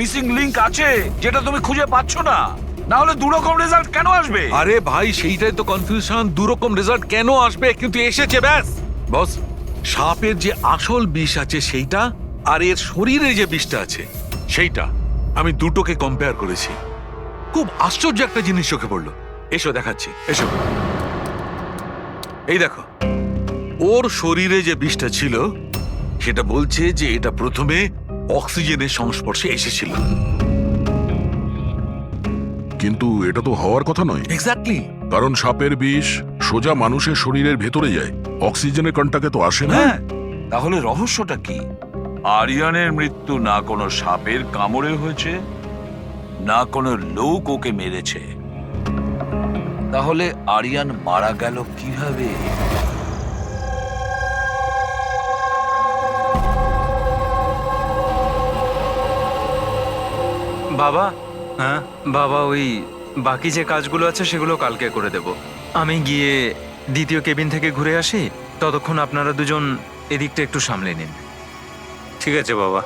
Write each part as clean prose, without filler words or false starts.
Missing link আছে যেটা তুমি খুঁজে পাচ্ছ না, না হলে দুরকম রেজাল্ট কেন আসবে? আরে ভাই, সেইটাই তো কনফিউশন। দুরকম রেজাল্ট কেন আসবে, কিন্তু এসেছে ব্যাস। বস, সাপের যে আসল বিষ আছে সেইটা, আর এর শরীরে যে বিষটা আছে সেইটা, আমি দুটোকে কম্পেয়ার করেছি। খুব আশ্চর্য একটা জিনিস চোখে পড়লো। এসো দেখাচ্ছি, এসো। এই দেখো, ওর শরীরে যে বিষটা ছিল সেটা বলছে যে এটা প্রথমে অক্সিজেনের সংস্পর্শে এসেছিল। কিন্তু এটা তো হওয়ার কথা নয়, এক্স্যাক্টলি। কারণ সাপের বিষ সোজা মানুষের শরীরের ভেতরে যায়, অক্সিজেনের কন্টাক্টে তো আসে না। হ্যাঁ, তাহলে রহস্যটা কি? আরিয়ানের মৃত্যু না কোনো সাপের কামড়ে হয়েছে, না কোনো লোক ওকে মেরেছে। তাহলে আরিয়ান মারা গেল কিভাবে? বাবা, হ্যাঁ বাবা, ওই বাকি যে কাজগুলো আছে সেগুলো কালকে করে দেব। আমি গিয়ে দ্বিতীয় কেবিন থেকে ঘুরে আসি, ততক্ষণ আপনারা দুজন এদিকটা একটু সামলে নিন। ঠিক আছে বাবা।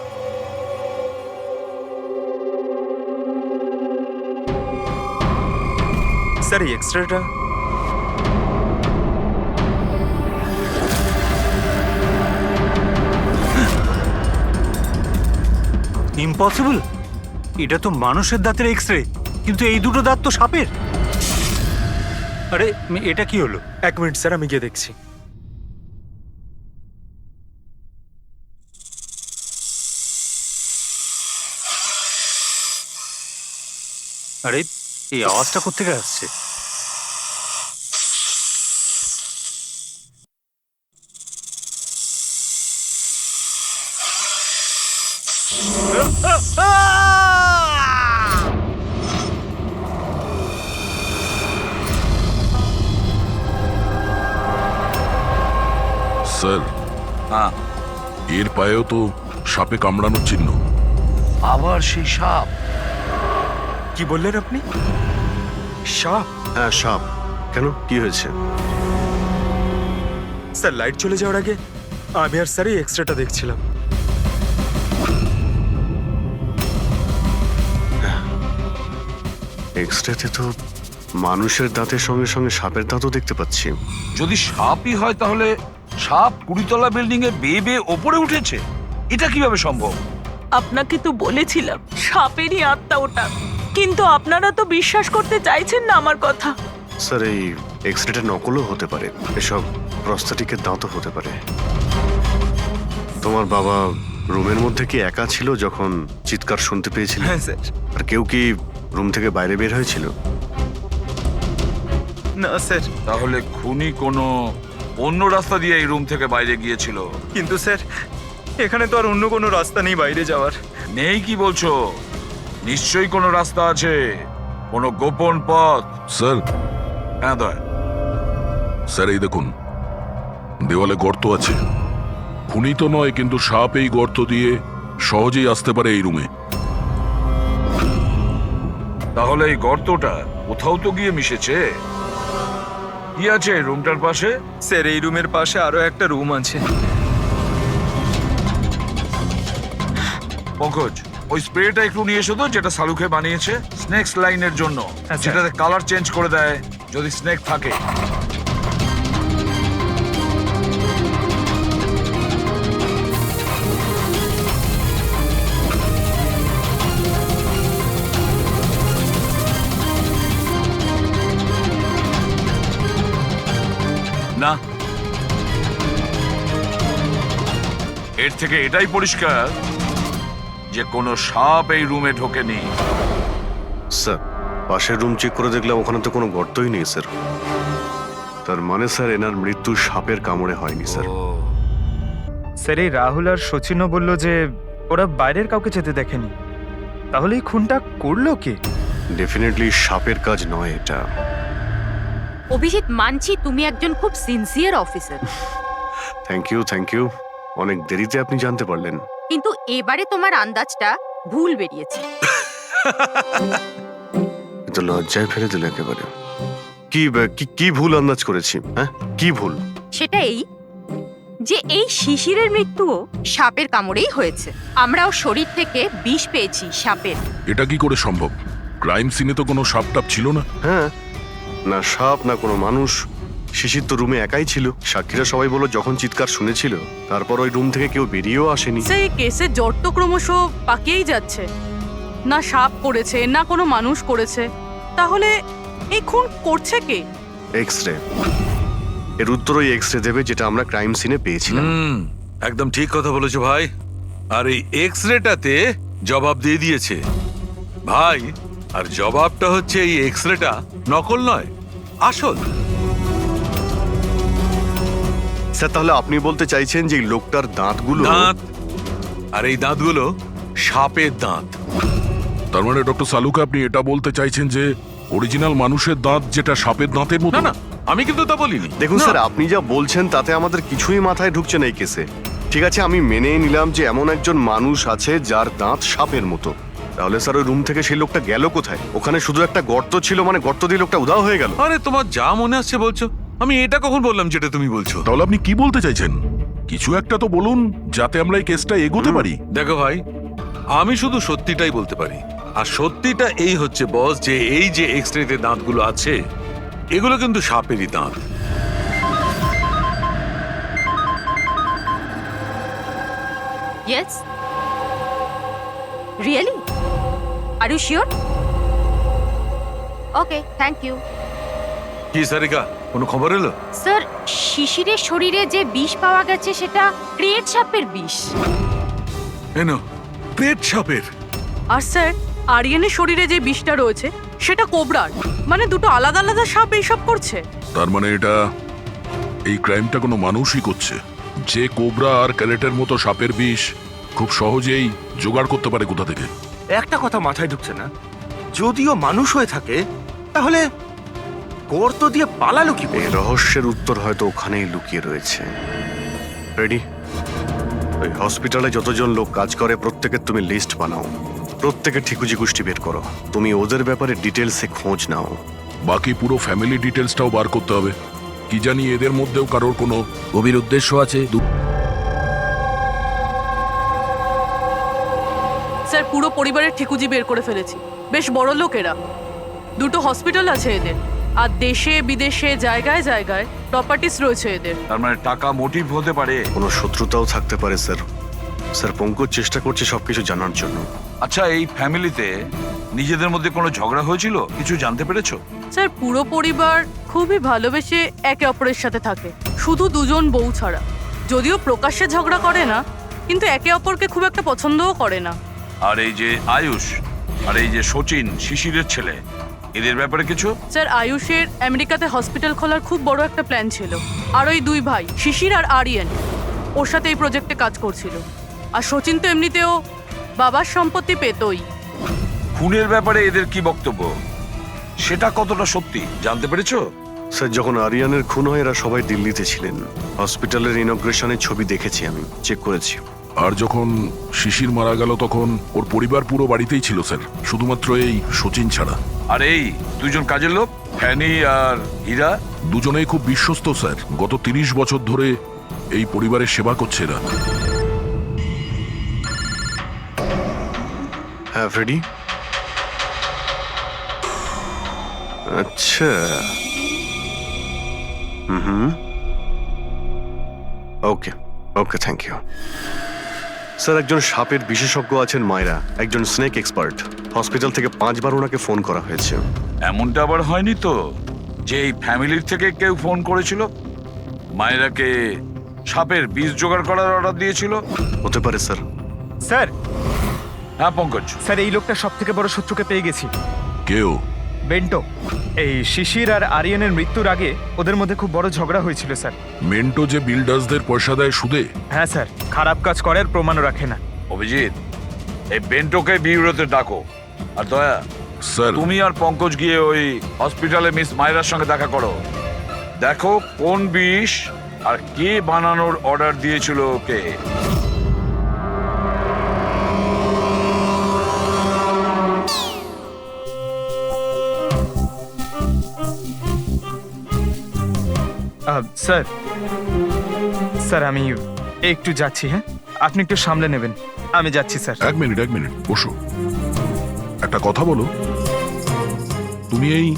স্যার, এই এক্সট্রাটা ইম্পসিবল, এটা তো মানুষের দাঁতের এক্স রে, কিন্তু এই দুটো দাঁত তো সাপের। আরে এটা কি হলো? 1 মিনিট স্যার, আমি গিয়ে দেখছি। আরে এই আওয়াজটা কোত্থেকে আসছে? স্যার, হ্যাঁ, এর পায়েও তো সাপে কামড়ানোর চিহ্ন। আবার সেই সাপ? কি বললেন আপনি? সাপ? হ্যাঁ সাপ। কেন, কি হয়েছে? স্যার, লাইট চলে যাওয়ার আগে আমি আর স্যার এই এক্সট্রাটা দেখছিলাম। এক্সরেতে তো মানুষের দাঁতের সঙ্গে সঙ্গে সাপের দাঁতও দেখতে পাচ্ছি। যদি সাপই হয় তাহলে সাপ 20 তলা বিল্ডিং এ বেয়ে বেয়ে ওপরে উঠেছে, এটা কিভাবে সম্ভব? আপনাকে তো বলেছিলাম সাপেরই আত্মা ওটা, কিন্তু আপনারা তো বিশ্বাস করতে চাইছেন না আমার কথা। স্যার, এই এক্সরেটা নকলও হতে পারে, এসব প্রস্থেটিকের দাঁতও হতে পারে। তোমার বাবা রুমের মধ্যে কি একা ছিল যখন চিৎকার শুনতে পেয়েছিল? হ্যাঁ স্যার। আর কেউ কি রুম থেকে বাইরে বের হয়েছিল? না স্যার। তাহলে খুনি কোনো অন্য রাস্তা দিয়ে এই রুম থেকে বাইরে গিয়েছিল। কিন্তু স্যার, এখানে তো আর অন্য কোনো রাস্তা নেই বাইরে যাওয়ার। নেই কি বলছো? নিশ্চয়ই কোনো রাস্তা আছে, কোনো গোপন পথ। স্যার, হ্যাঁ দয়, স্যার এই দেখুন, দেওয়ালে গর্ত আছে। খুনি তো নয়, কিন্তু সাপ এই গর্ত দিয়ে সহজেই আসতে পারে এই রুমে। তাহলে এই গর্তটা কোথাও তো গিয়ে মিশেছে। কি আছে এই রুমটার পাশে? স্যার, এই রুমের পাশে আরো একটা রুম আছে। পঙ্কজ, ওই স্প্রেটা একটু নিয়ে এসো তো, যেটা সালুকে বানিয়েছে স্নেকস লাইনের জন্য, আচ্ছা। যেটাতে কালার চেঞ্জ করে দেয় যদি স্নেক থাকে। না, এর থেকে এটাই পরিষ্কার যে কোনো সাপ এই রুমে ঢোকেনি। স্যার, পাশের রুম চেক করে দেখলাম ওখানে তো কোনো গর্তই নেই স্যার। তার মানে স্যার এনার মৃত্যু সাপের কামড়ে হয়নি স্যার। স্যার, এই রাহুল আর সচিনও বলল যে ওরা বাইরের কাউকে যেতে দেখেনি। তাহলে এই খুনটা করলো কে? ডেফিনেটলি সাপের কাজ নয় এটা। অভিজিৎ, মানছি তুমি একজন খুব সিনসিয়ার অফিসার, থ্যাংক ইউ। অনেক দেরিতে আপনি জানতে পারলেন। কিন্তু এবারে তোমার আন্দাজটা ভুল বেরিয়েছে। কিন্তু লজ্জায় ফেলে দিল একেবারে। কি কি ভুল আন্দাজ করেছি? হ্যাঁ, কি ভুল? সেটা এই যে এই শিশিরের মৃত্যুও সাপের কামড়েই হয়েছে। আমরাও শরীর থেকে বিষ পেয়েছি সাপের। এটা কি করে সম্ভব? ক্রাইম সিনে তো কোনো সাপ টাপ ছিল না। হ্যাঁ, না সাপ না কোনো মানুষ। শিশির তো রুমে একাই ছিল। সাক্ষীরা সবাই বলল যখন চিৎকার শুনেছিল তারপর ওই রুম থেকে কেউ বেরিয়েও আসেনি। সেই কেসের জ্বর তো ক্রমশ পাকিয়েই যাচ্ছে। না সাপ করেছে না কোনো মানুষ করেছে, তাহলে এই খুন করছে কে? এক্স রে, এর উত্তর ওই এক্স রে দেবে যেটা আমরা ক্রাইম সিনে পেয়েছিলাম। একদম ঠিক কথা বলেছো ভাই। আর এই এক্স রেটাতে জবাব দিয়ে দিয়েছে ভাই। আর জবাবটা হচ্ছে এই এক্স রেটা নকল নয়, আসল। স্যার তাহলে আপনি বলতে চাইছেন যে এই লোকটার দাঁতগুলো দাঁত, আর এই দাঁতগুলো সাপের দাঁত। তার মানে ডক্টর সালুকা আপনি এটা বলতে চাইছেন যে অরিজিনাল মানুষের দাঁত যেটা সাপের দাঁতের মতো? না না, আমি কিন্তু তা বলিনি। দেখুন না। স্যার, আপনি যা বলছেন তাতে আমাদের কিছুই মাথায় ঢুকছে না এই কেসে। ঠিক আছে, আমি মেনে নিলাম যে এমন একজন মানুষ আছে যার দাঁত সাপের মতো। তাহলে স্যার ওই রুম থেকে সেই লোকটা গেল কোথায়? ওখানে শুধু একটা গর্ত ছিল, মানে গর্ত দিয়ে লোকটা উধাও হয়ে গেল। আরে তোমার যা মনে আসছে বলছো। আমি এটা কখন বললাম যেটা তুমি বলছো? তাহলে আপনি কি বলতে চাইছেন? কিছু একটা তো বলুন যাতে আমরা এই কেসটা এগোতে পারি। দেখো ভাই, আমি শুধু সত্যিটাই বলতে পারি। আর সত্যিটা এই হচ্ছে বস, যে এই যে এক্স রেতে দাঁতগুলো আছে এগুলো কিন্তু সাপেরই দাঁত। Yes, really? Are you sure? Okay, thank you. কি সারিকা, কোনো খবর এলো? স্যার, শিশিরের শরীরে যে বিষ পাওয়া গেছে সেটা ক্রিয়েট সাপের বিষ। এনো, পেট সাপের। আর স্যার, আরিয়ানের শরীরে যে বিষটা রয়েছে সেটা কোবরার। মানে দুটো আলাদা আলাদা সাপ এইসব করছে। তার মানে এটা এই ক্রাইমটা কোনো মানুষই করছে, যে কোবরা আর ক্যারেটের মতো সাপের বিষ খুব সহজেই জোগাড় করতে পারে কোথা থেকে। একটা কথা মাথায় ঢুকছে না, যদিও মানুষ হয়ে থাকে তাহলে গর্ত দিয়ে পালালো কি করে? এই রহস্যের উত্তর হয়তো ওখানেই লুকিয়ে রয়েছে। রেডি? ওই হসপিটালে যতজন লোক কাজ করে প্রত্যেকের তুমি লিস্ট বানাও, প্রত্যেকের ঠিকুজি গোষ্ঠী বের করো। তুমি ওদের ব্যাপারে ডিটেলসে খোঁজ নাও। বাকি পুরো ফ্যামিলি ডিটেলসটাও বার করতে হবে। কি জানি এদের মধ্যেও কারোর কোনো গভীর উদ্দেশ্য আছে। স্যার, পুরো পরিবারের ঠিকুজি বের করে ফেলেছি। বেশ বড় লোকেরা। দুটো হসপিটাল আছে এদের, আর দেশে বিদেশে জায়গায় জায়গায় প্রপার্টিস রয়েছে এদের। তার মানে টাকা মোটিভ হতে পারে। কোনো শত্রুতাও থাকতে পারে স্যার। স্যার পঙ্কজ চেষ্টা করছে সবকিছু জানার জন্য। আচ্ছা, এই ফ্যামিলিতে নিজেদের মধ্যে কোনো ঝগড়া হয়েছিল? কিছু জানতে পেরেছো? স্যার, পুরো পরিবার খুবই ভালোবেসে একে অপরের সাথে থাকে, শুধু দুজন বউ ছাড়া। যদিও প্রকাশ্যে ঝগড়া করে না, কিন্তু একে অপরকে খুব একটা পছন্দও করে না। আর এই যে আয়ুষ আর এই যে সচিন, শিশিরের ছেলে, এদের ব্যাপারে কিছু? স্যার, আয়ুষের আমেরিকাতে হসপিটাল খোলার খুব বড় একটা প্ল্যান ছিল। আর ওই দুই ভাই শিশির আর আরিয়ান ওর সাথে এই প্রজেক্টে কাজ করছিল। আর সচিন তো এমনিতেও বাবার সম্পত্তি পেতই। খুনের ব্যাপারে এদের কি বক্তব্য, সেটা কতটা সত্যি জানতে পেরেছো? স্যার যখন আরিয়ানের খুন হয় এরা সবাই দিল্লিতে ছিলেন। হসপিটালের ইনগ্রেশনের ছবি দেখেছি, আমি চেক করেছি। আর যখন শিশির মারা গেল তখন ওর পরিবার পুরো বাড়িতেই ছিল স্যার, শুধুমাত্র এই সচিন ছাড়া। আর এই দুজন কাজের লোক, ফ্যানি আর হীরা, দুজনেই খুব বিশ্বস্ত স্যার। গত 30 বছর ধরে এই পরিবারের সেবা করছে এরা। হ্যাঁ ফ্রেডি। আচ্ছা, ওকে ওকে, থ্যাংক ইউ স্যার। একজন সাপের বিশেষজ্ঞ আছেন মায়রা, একজন স্নেক এক্সপার্ট। হসপিটাল থেকে 5 বার ওনাকে ফোন করা হয়েছে। এমনটা আবার হয়নি তো যে এই ফ্যামিলির থেকে কেউ ফোন করেছিল মায়েরাকে সাপের বীজ জোগাড় করার অর্ডার দিয়েছিল? হতে পারে স্যার। স্যার, হ্যাঁ পঙ্কজ। স্যার এই লোকটা সব থেকে বড় শত্রুকে পেয়ে গেছি। কেউ? বেন্টো। এই শিশির আর আরিয়ানের মৃত্যুর আগে ওদের মধ্যে খুব বড় ঝগড়া হয়েছিল স্যার। মেন্টো যে বিল্ডার্সদের পয়সা দেয় সুদে? হ্যাঁ স্যার, খারাপ কাজ করে আর প্রমাণও রাখে না। অভিজিৎ, এই বেন্টোকে বিউরোতে ডাকো। আর দয়া, স্যার তুমি আর পঙ্কজ গিয়ে ওই হসপিটালে মিস মায়রার সঙ্গে দেখা করো। দেখো কোন বিষ আর কে বানানোর অর্ডার দিয়েছিল ওকে। স্যার স্যার আমি একটু যাচ্ছি, হ্যাঁ আপনি একটু সামলে নেবেন, আমি যাচ্ছি স্যার। এক মিনিট বসো। একটা কথা বলো, তুমি এই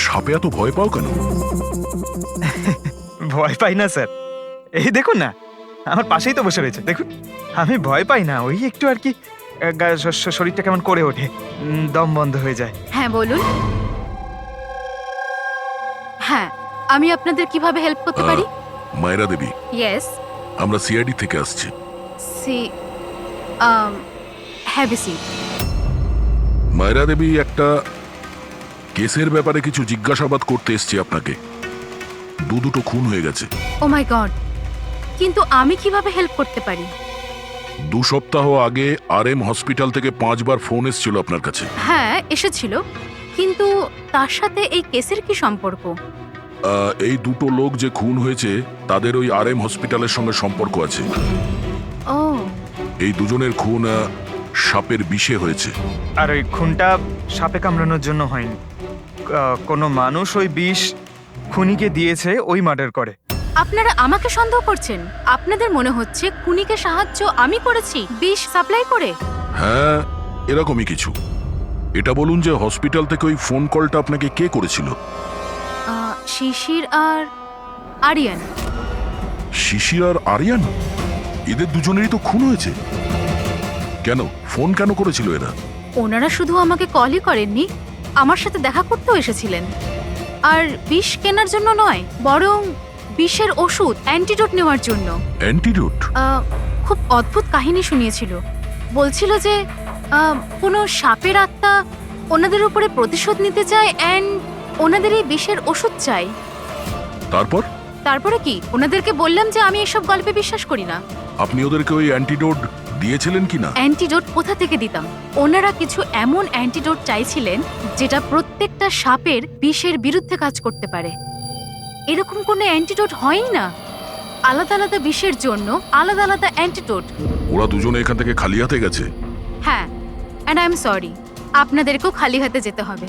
সাপে এত ভয় পাও কেন? ভয় পাই না স্যার, এই দেখুন না আমার পাশেই তো বসে রয়েছে, দেখুন আমি ভয় পাই না, ওই একটু আর কি শরীরটা কেমন করে ওঠে, দম বন্ধ হয়ে যায়। হ্যাঁ বলুন। হ্যাঁ, আমি আপনাদের কিভাবে হেল্প করতে পারি? মায়েরা দেবী, ইয়েস। আমরা সিআইডি থেকে আসছি। See have a seat. মায়েরা দেবী, একটা কেসের ব্যাপারে কিছু জিজ্ঞাসাবাদ করতে এসছি আপনাকে। দুটো খুন হয়ে গেছে। ও মাই গড, কিন্তু আমি কিভাবে হেল্প করতে পারি? 2 সপ্তাহ আগে RM হসপিটাল থেকে 5 বার ফোন এসেছিল আপনার কাছে। হ্যাঁ এসেছিল, কিন্তু তার সাথে এই কেসের কি সম্পর্ক? এই 2 লোক যে খুন হয়েছে তাদের ওই RM হসপিটালের সঙ্গে সম্পর্ক আছে। ও, এই দুজনের খুন সাপের বিষে হয়েছে। আর ওই খুনটা সাপে কামড়ানোর জন্য হয়নি, কোনো মানুষ ওই বিষ খুনিকে দিয়েছে, ওই মার্ডার করে। আপনারা আমাকে সন্দেহ করছেন? আপনাদের মনে হচ্ছে খুনিকে সাহায্য আমি করেছি বিষ সাপ্লাই করে? হ্যাঁ, এরকমই কিছু। এটা বলুন যে হসপিটাল থেকে ওই ফোন কলটা আপনাকে কে করেছিল? শিশির আর আরিয়ান। শিশির আর আরিয়ান, এদের দুজনেরই তো খুন হয়েছে। কেন ফোন কেন করেছিল এরা? ওনারা শুধু আমাকে কলই করেননি, আমার সাথে দেখা করতেও এসেছিলেন। আর বিষ কেনার জন্য নয়, বরং বিষের ওষুধ অ্যান্টিডোট নেওয়ার জন্য। অ্যান্টিডোট? খুব অদ্ভুত কাহিনী শুনিয়েছিল। বলছিল যে কোনো সাপের আত্মা ওনাদের উপরে প্রতিশোধ নিতে চায় অ্যান্ড ওনাদের এই বিষের ওষুধ চাই। তারপরে কি? ওনাদেরকে বললাম যে আমি এসব গল্পে বিশ্বাস করি না। আপনি ওদেরকে ওই অ্যান্টিডোট দিয়েছিলেন কি না? অ্যান্টিডোট কোথা থেকে দিতাম? ওনারা কিছু এমন অ্যান্টিডোট চাইছিলেন যেটা প্রত্যেকটা সাপের বিষের বিরুদ্ধে কাজ করতে পারে। এরকম কোনো অ্যান্টিডোট হয়ই না। আলাদা আলাদা বিষের জন্য আলাদা আলাদা অ্যান্টিডোট। ওরা দুজনে এখান থেকে খালি হাতে গেছে? হ্যাঁ, অ্যান্ড আই এম সরি, আপনাদেরকেও খালি হাতে যেতে হবে,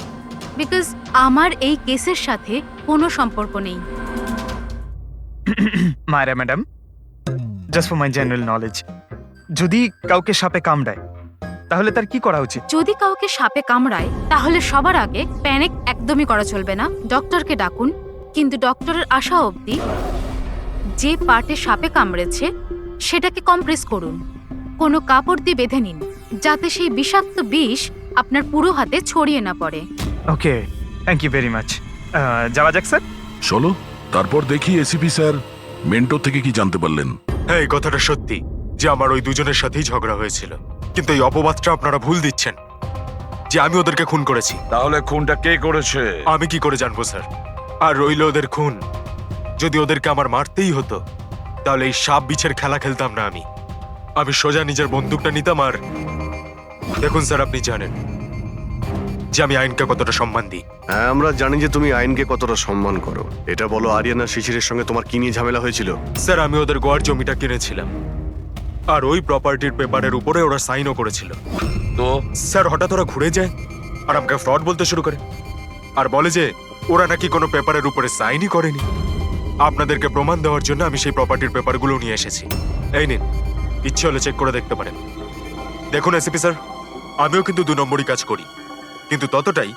বিকজ আমার এই কেসের সাথে কোনো সম্পর্ক নেই। মায়েরা madam, just for my general knowledge, যদি কাউকে সাপে কামড়ায় তাহলে তার কি করা উচিত? যদি কাউকে সাপে কামড়ায় তাহলে সবার আগে প্যানিক একদমই করা চলবে না। ডক্টরকে ডাকুন, কিন্তু ডক্টরের আসা অবধি যে পার্টে সাপে কামড়েছে সেটাকে কম্প্রেস করুন, কোনো কাপড় দিয়ে বেঁধে নিন, যাতে সেই বিষাক্ত বিষ আপনার পুরো হাতে ছড়িয়ে না পড়ে। ওকে, থ্যাংক ইউ ভেরি মাচ। যাওয়া যাক স্যার। চলো, তারপর দেখি এসিপি স্যার মেন্টর থেকে কি জানতে পারলেন। হ্যাঁ, এই কথাটা সত্যি যে আমার ওই দুজনের সাথেই ঝগড়া হয়েছিল, কিন্তু এই অপবাদটা আপনারা ভুল দিচ্ছেন যে আমি ওদেরকে খুন করেছি। তাহলে খুনটা কে করেছে? আমি কি করে জানবো স্যার? আর রইল ওদের খুন, যদি ওদেরকে আমার মারতেই হতো তাহলে এই সাপ বিছের খেলা খেলতাম না। আমি সোজা নিজের বন্দুকটা নিতাম। আর দেখুন স্যার, আপনি জানেন যে আমি আইনকে কতটা সম্মান দিই। হ্যাঁ, আমরা জানি যে তুমি আইনকে কতটা সম্মান করো। এটা বলো, আরিয়ানা শিশিরের সঙ্গে তোমার কি নিয়ে ঝামেলা হয়েছিল? স্যার, আমি ওদের গোয়ার জমিটা কিনেছিলাম, আর ওই প্রপার্টির পেপারের উপরে ওরা সাইনও করেছিল। তো স্যার, হঠাৎ ওরা ঘুরে যায় আর আমাকে ফ্রড বলতে শুরু করে, আর বলে যে ওরা নাকি কোনো পেপারের উপরে সাইনই করেনি। আপনাদেরকে প্রমাণ দেওয়ার জন্য আমি সেই প্রপার্টির পেপারগুলো নিয়ে এসেছি। এই নিন, ইচ্ছে হলে চেক করে দেখতে পারেন। দেখুন এসিপি স্যার, আমিও কিন্তু 2 নম্বরই কাজ করি, কিন্তু ততটাই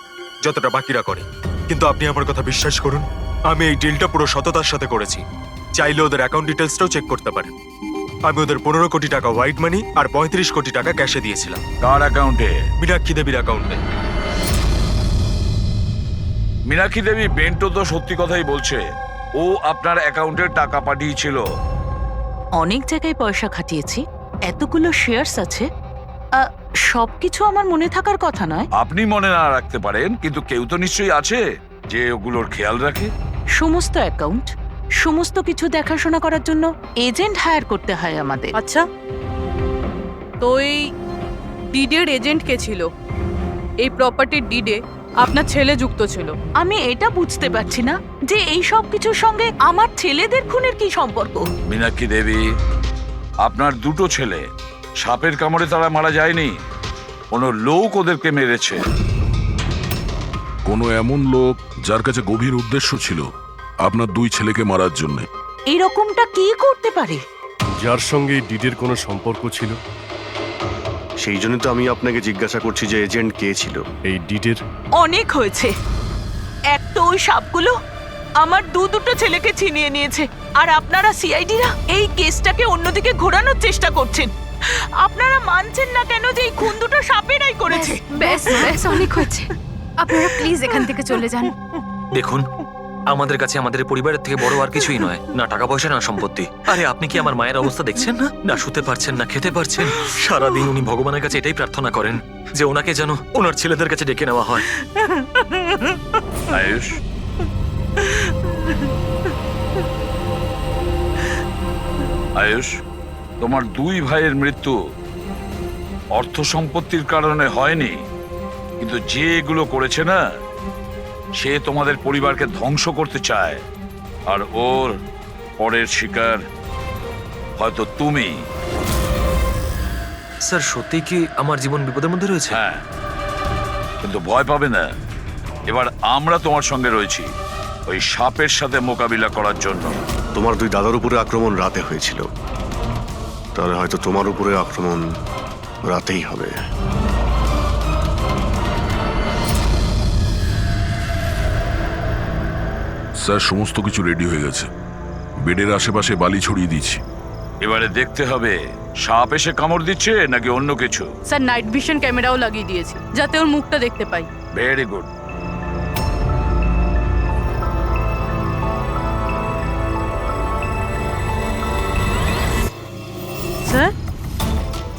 যতটা বাকিরা করে। কিন্তু আপনি আমার কথা বিশ্বাস করুন, আমি এই ডিলটা পুরো সততার সাথে করেছি। চাইলে ওদের অ্যাকাউন্ট ডিটেলসটাও চেক করতে পারেন। আমি ওদের 15 কোটি টাকা হোয়াইট মানি আর 35 কোটি টাকা ক্যাশে দিয়েছিলাম। কার অ্যাকাউন্টে? মীনাক্ষী দেবীর অ্যাকাউন্টে। মীনাক্ষী দেবী বেন্টো তো সত্যি কথাই বলছে, ও আপনার অ্যাকাউন্টে টাকা পাঠিয়েছিল। অনেক জায়গায় পয়সা খাটিয়েছি, এতগুলো শেয়ার্স আছে, সবকিছু আমার মনে থাকার কথা নয়। আপনি মনে না রাখতে পারেন, কিন্তু কেউ তো নিশ্চয়ই আছে যে ওগুলোর খেয়াল রাখে। সমস্ত অ্যাকাউন্ট, সমস্ত কিছু দেখাশোনা করার জন্য এজেন্ট হায়ার করতে হয় আমাদের। আচ্ছা, তো এই ডিডের এজেন্ট কে ছিল? এই প্রপার্টির ডিডে আপনার ছেলে যুক্ত ছিল। আমি এটা বুঝতে পারছি না যে এই সব কিছুর সঙ্গে আমার ছেলেদের খুনের কি সম্পর্ক। মীনাক্ষী দেবী, আপনার 2 ছেলে সাপের কামড়ে তারা মারা যায়নি, কোনো লোক ওদেরকে মেরেছে। কোনো এমন লোক যার কাছে গভীর উদ্দেশ্য ছিল আপনার 2 ছেলেকে মারার জন্য। এরকমটা কি করতে পারে? যার সঙ্গে এই ডিডের কোনো সম্পর্ক ছিল। সেই জন্য তো আমি আপনাকে জিজ্ঞাসা করছি যে এজেন্ট কে ছিল। এই ডিডের অনেক হয়েছে। এক তো ওই সাপগুলো আমার দুটো ছেলেকে ছিনিয়ে নিয়েছে, আর আপনারা সিআইডিরা এই কেসটাকে অন্যদিকে ঘোরানোর চেষ্টা করছেন। আপনারা মানছেন না কেন যে এই খুন দুটো সাপেরাই করেছে? ব্যাস ব্যাস অনেক হয়েছে, আপনারা প্লিজ এখান থেকে চলে যান। দেখুন, আমাদের কাছে আমাদের পরিবারের থেকে বড় আর কিছুই নয়, না টাকা পয়সা না সম্পত্তি। আরে আপনি কি আমার মায়ের অবস্থা দেখছেন না? না শুতে পারছেন না খেতে পারছেন। সারাদিন উনি ভগবানের কাছে এটাই প্রার্থনা করেন যে ওনাকে যেন ওনার ছেলেদের কাছে ডেকে নেওয়া হয়। আয়ুষ, আয়ুষ, তোমার দুই ভাইয়ের মৃত্যু অর্থ সম্পত্তির কারণে হয়নি, কিন্তু যে এগুলো করেছে না, সে তোমাদের পরিবারকে ধ্বংস করতে চায়, আর ওর পরের শিকার হয়তো তুমি। স্যার সত্যি কি আমার জীবন বিপদের মধ্যে রয়েছে? হ্যাঁ, কিন্তু ভয় পাবে না, এবার আমরা তোমার সঙ্গে রয়েছি ওই সাপের সাথে মোকাবিলা করার জন্য। তোমার দুই দাদার উপরে আক্রমণ রাতে হয়েছিল, তাহলে হয়তো তোমার উপরে আক্রমণ রাতেই হবে। স্যার সমস্ত কিছু রেডি হয়ে গেছে, বেডের আশেপাশে বালি ছড়িয়ে দিয়েছি। এবারে দেখতে হবে সাপ এসে কামড় দিচ্ছে নাকি অন্য কিছু। স্যার নাইট ভিশন ক্যামেরাও লাগিয়ে দিয়েছি যাতে ওর মুখটা দেখতে পাই। Very good. স্যার,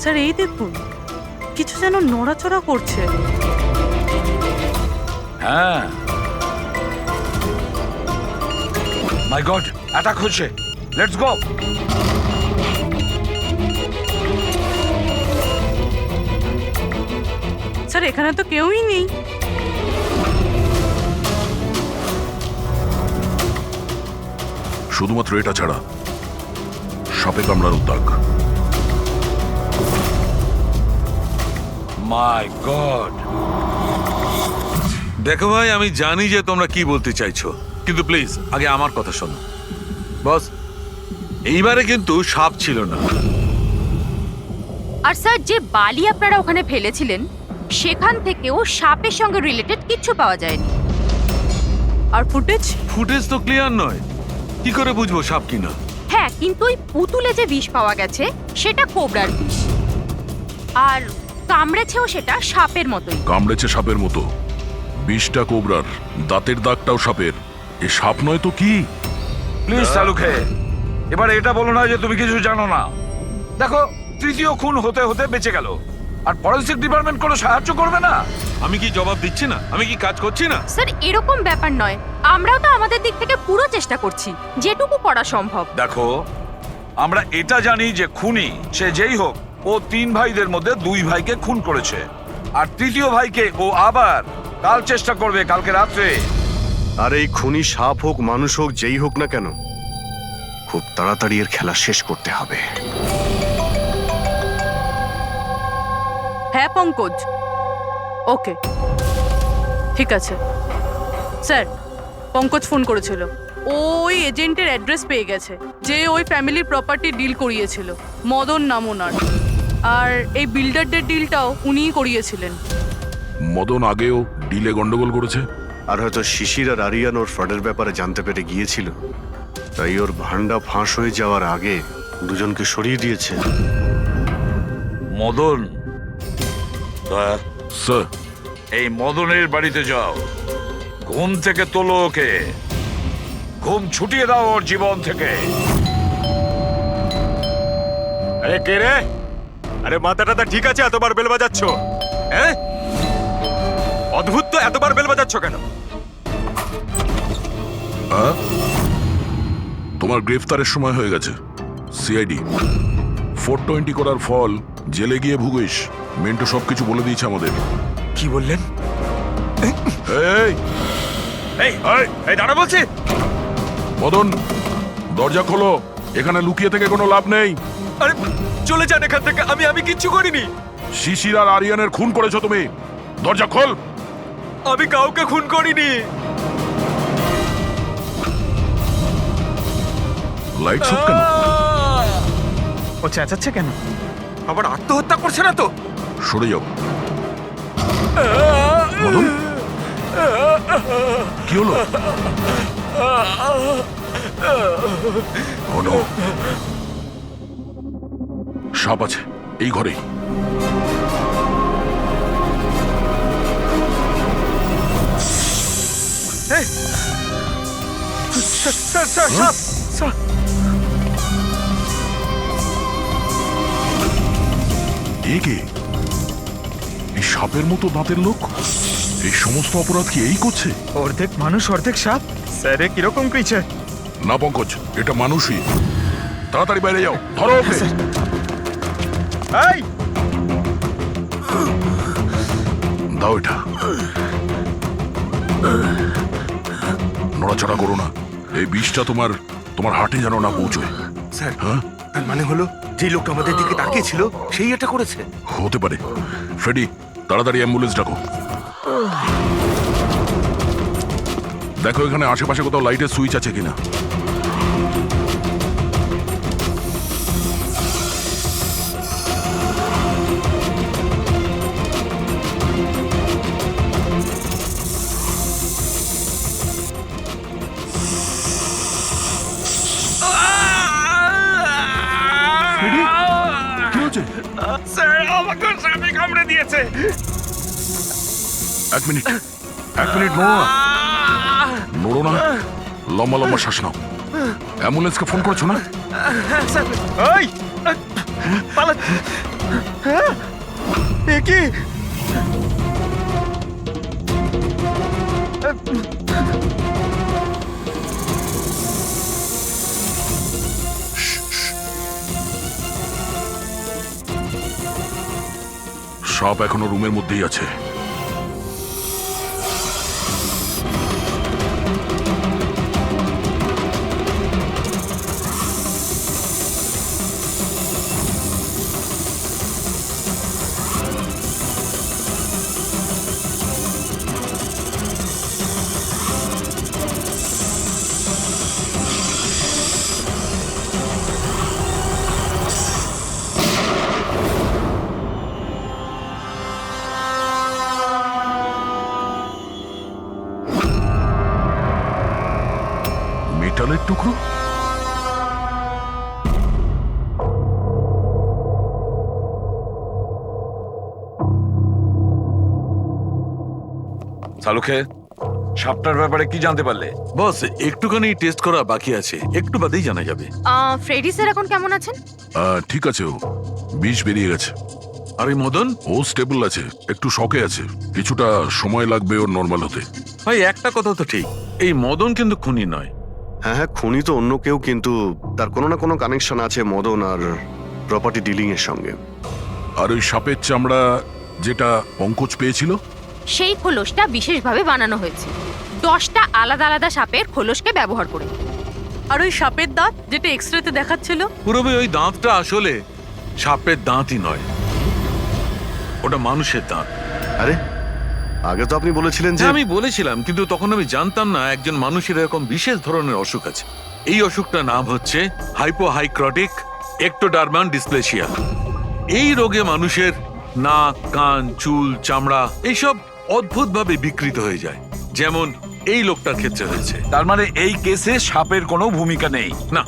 স্যার এই দেখুন, কিছু যেন নড়াচড়া করছে। হ্যাঁ, মাই গড, অ্যাটাক হচ্ছে। Let's go. স্যার এখানে তো কেউই নেই। শুধুমাত্র এটা ছাড়া সাপে কামড়ানোর দাগ। মাই গড। দেখো ভাই, আমি জানি যে তোমরা কি বলতে চাইছো, কিন্তু প্লিজ আগে আমার কথা শোনো। বস, এইবারে কিন্তু সাপ ছিল না। আর স্যার যে বালি আপনারা ওখানে ফেলেছিলেন সেখান থেকেও সাপের সঙ্গে রিলেটেড কিছু পাওয়া যায়নি। আর ফুটেজ? ফুটেজ তো ক্লিয়ার নয়, কি করে বুঝবো সাপ কিনা? হ্যাঁ, কিন্তু ওই পুতুলে যে বিষ পাওয়া গেছে সেটা কোবরার বিষ, আর কামড়েছেও সেটা সাপের মতোই। কামড়েছে সাপের মতো, বিষটা কোবরার, দাঁতের দাগটাও সাপের। এ সাপ নয় তো কি? প্লিজ সালুখে, এবার এটা বলো না যে তুমি কিছু জানো না। দেখো, তৃতীয় খুন হতে হতে বেঁচে গেল, আর ফরেনসিক ডিপার্টমেন্ট কোনো সাহায্য করবে না। আমি কি জবাব দিচ্ছি না? আমি কি কাজ করছি না? স্যার এরকম ব্যাপার নয়, আমরাও তো আমাদের দিক থেকে পুরো চেষ্টা করছি যেটুকু করা সম্ভব। দেখো, আমরা এটা জানি যে খুনি সে যেই হোক, ও তিন ভাইদের মধ্যে দুই ভাইকে খুন করেছে, আর তৃতীয় ভাইকে ও আবার কাল চেষ্টা করবে, কালকে রাত্রে। আর এই খুনি সাপ হোক মানুষ হোক যেই হোক না কেন, খুব তাড়াতাড়ি এর খেলা শেষ করতে হবে। হ্যাঁ পঙ্কজ, ওকে ঠিক আছে। স্যার পঙ্কজ ফোন করেছিল, ওই এজেন্টের অ্যাড্রেস পেয়ে গেছে যে ওই ফ্যামিলির প্রপার্টি ডিল করিয়েছিল, মদন নাম ওনার। আর এই বিল্ডারদের ডিলটাও উনিই করিয়েছিলেন। মদন আগেও ডিলে গন্ডগোল করেছে, আর হয়তো শিশির আর আরিয়ান ওর ফ্রডের ব্যাপারে জানতে পেরে গিয়েছিল, তাই ওর ভান্ডা ফাঁস হয়ে যাওয়ার আগে দুজনকে সরিয়ে দিয়েছে। মদন, স্যার এই মদনের বাড়িতে যাও, ঘুম থেকে তোলো ওকে, ঘুম ছুটিয়ে দাও ওর জীবন থেকে। আরে কে রে? আরে মাথাটা ঠিক আছে, এতবার বেল বাজাচ্ছ? হ্যাঁ, অদ্ভুত তো, এতবার বেল বাজাচ্ছ কেন? তোমার গ্রেফতারের সময় হয়ে গেছে। সিআইডি 420 করার ফল জেলে গিয়ে ভুগিস। মেন্টো সবকিছু বলে দিয়েছে আমাদের। কি বললেন? এই এই এই দাঁড়া বলছি। মদন, দরজা খোলো, এখানে লুকিয়ে থেকে কোনো লাভ নেই। আরে চলে যান এখান থেকে, আমি কিচ্ছু করিনি। শিশির আর আরিয়ানের খুন করেছো তুমি, দরজা খোল। আমি কাউকে খুন করিনি। লাইটস অফ কেন? ও চেঁচাচ্ছে কেন? আবার আত্মহত্যা করছে না তো? সরে যাও। মদন, কি হলো? Oh no! সাপ আছে এই ঘরেই। এ কে? এই সাপের মতো দাঁতের লোক এই সমস্ত অপরাধ কি এই করছে? অর্ধেক মানুষ অর্ধেক সাপ। স্যার এ কিরকম ক্রিচার? না পঙ্কজ, এটা মানুষই। তাড়াতাড়ি বাইরে যাও, ধরো ওকে। এই দাও এটা। নড়াচড়া করো না, এই বিষটা তোমার তোমার হার্টে যেন না পৌঁছয়। স্যার, হ্যাঁ, তার মানে হলো যে লোকটা আমাদের দিকে তাকিয়েছিল সেই এটা করেছে। হতে পারে। ফ্রেডি, তাড়াতাড়ি অ্যাম্বুলেন্স ডাকো। দেখো এখানে আশেপাশে কোথাও লাইটের সুইচ আছে কিনা। কি হচ্ছে? স্যার আমাকে সাপে কামড়ে দিয়েছে। এক মিনিট, নড়ো না, নড়ো না। লম্বা লম্বা শ্বাস নাও। অ্যাম্বুলেন্সকে ফোন করেছো না? এই পালা। হ্যাঁ, এ কি? সাপ এখনো রুমের মধ্যেই আছে। মেটালের টুকরো? সালুখে, সাপটার ব্যাপারে কি জানতে পারলে? বস, একটুখানি টেস্ট করা বাকি আছে, একটু বাদেই জানা যাবে। ফ্রেডি স্যার এখন কেমন আছেন? ঠিক আছে, ও বিষ বেরিয়ে গেছে। আর এই মদন? ও স্টেবল আছে, একটু শকে আছে, কিছুটা সময় লাগবে ওর নর্মাল হতে। ভাই একটা কথা তো ঠিক, এই মদন কিন্তু খুনি নয়। হ্যাঁ হ্যাঁ, খুনি তো অন্য কেউ, কিন্তু তার কোনো না কোনো কানেকশন আছে মদন আর প্রপার্টি ডিলিং এর সঙ্গে। আর ওই সাপের চামড়া যেটা পঙ্কজ পেয়েছিল, সেই খোলসটা বিশেষভাবে বানানো হয়েছে 10টা আলাদা আলাদা সাপের খোলসকে ব্যবহার করে। আর ওই সাপের দাঁত যেটা এক্সরেতে দেখাচ্ছিল, পুরোপুরি ওই দাঁতটা আসলে সাপের দাঁতই নয়, ওটা মানুষের দাঁত। আরে আগে তো আপনি বলেছিলেন যে আমি বলেছিলাম, কিন্তু তখন আমি জানতাম না একজন মানুষের এরকম বিশেষ ধরনের অসুখ আছে। এই অসুখটার নাম হচ্ছে হাইপোহাইক্রটিক একটোডার্মান ডিসপ্লেসিয়া। এই রোগে মানুষের নাক, কান, চুল, চামড়া এইসব অদ্ভুতভাবে বিকৃত হয়ে যায়, যেমন এই লোকটার ক্ষেত্রে হয়েছে। তার মানে এই কেসে সাপের কোনো ভূমিকা নেই? না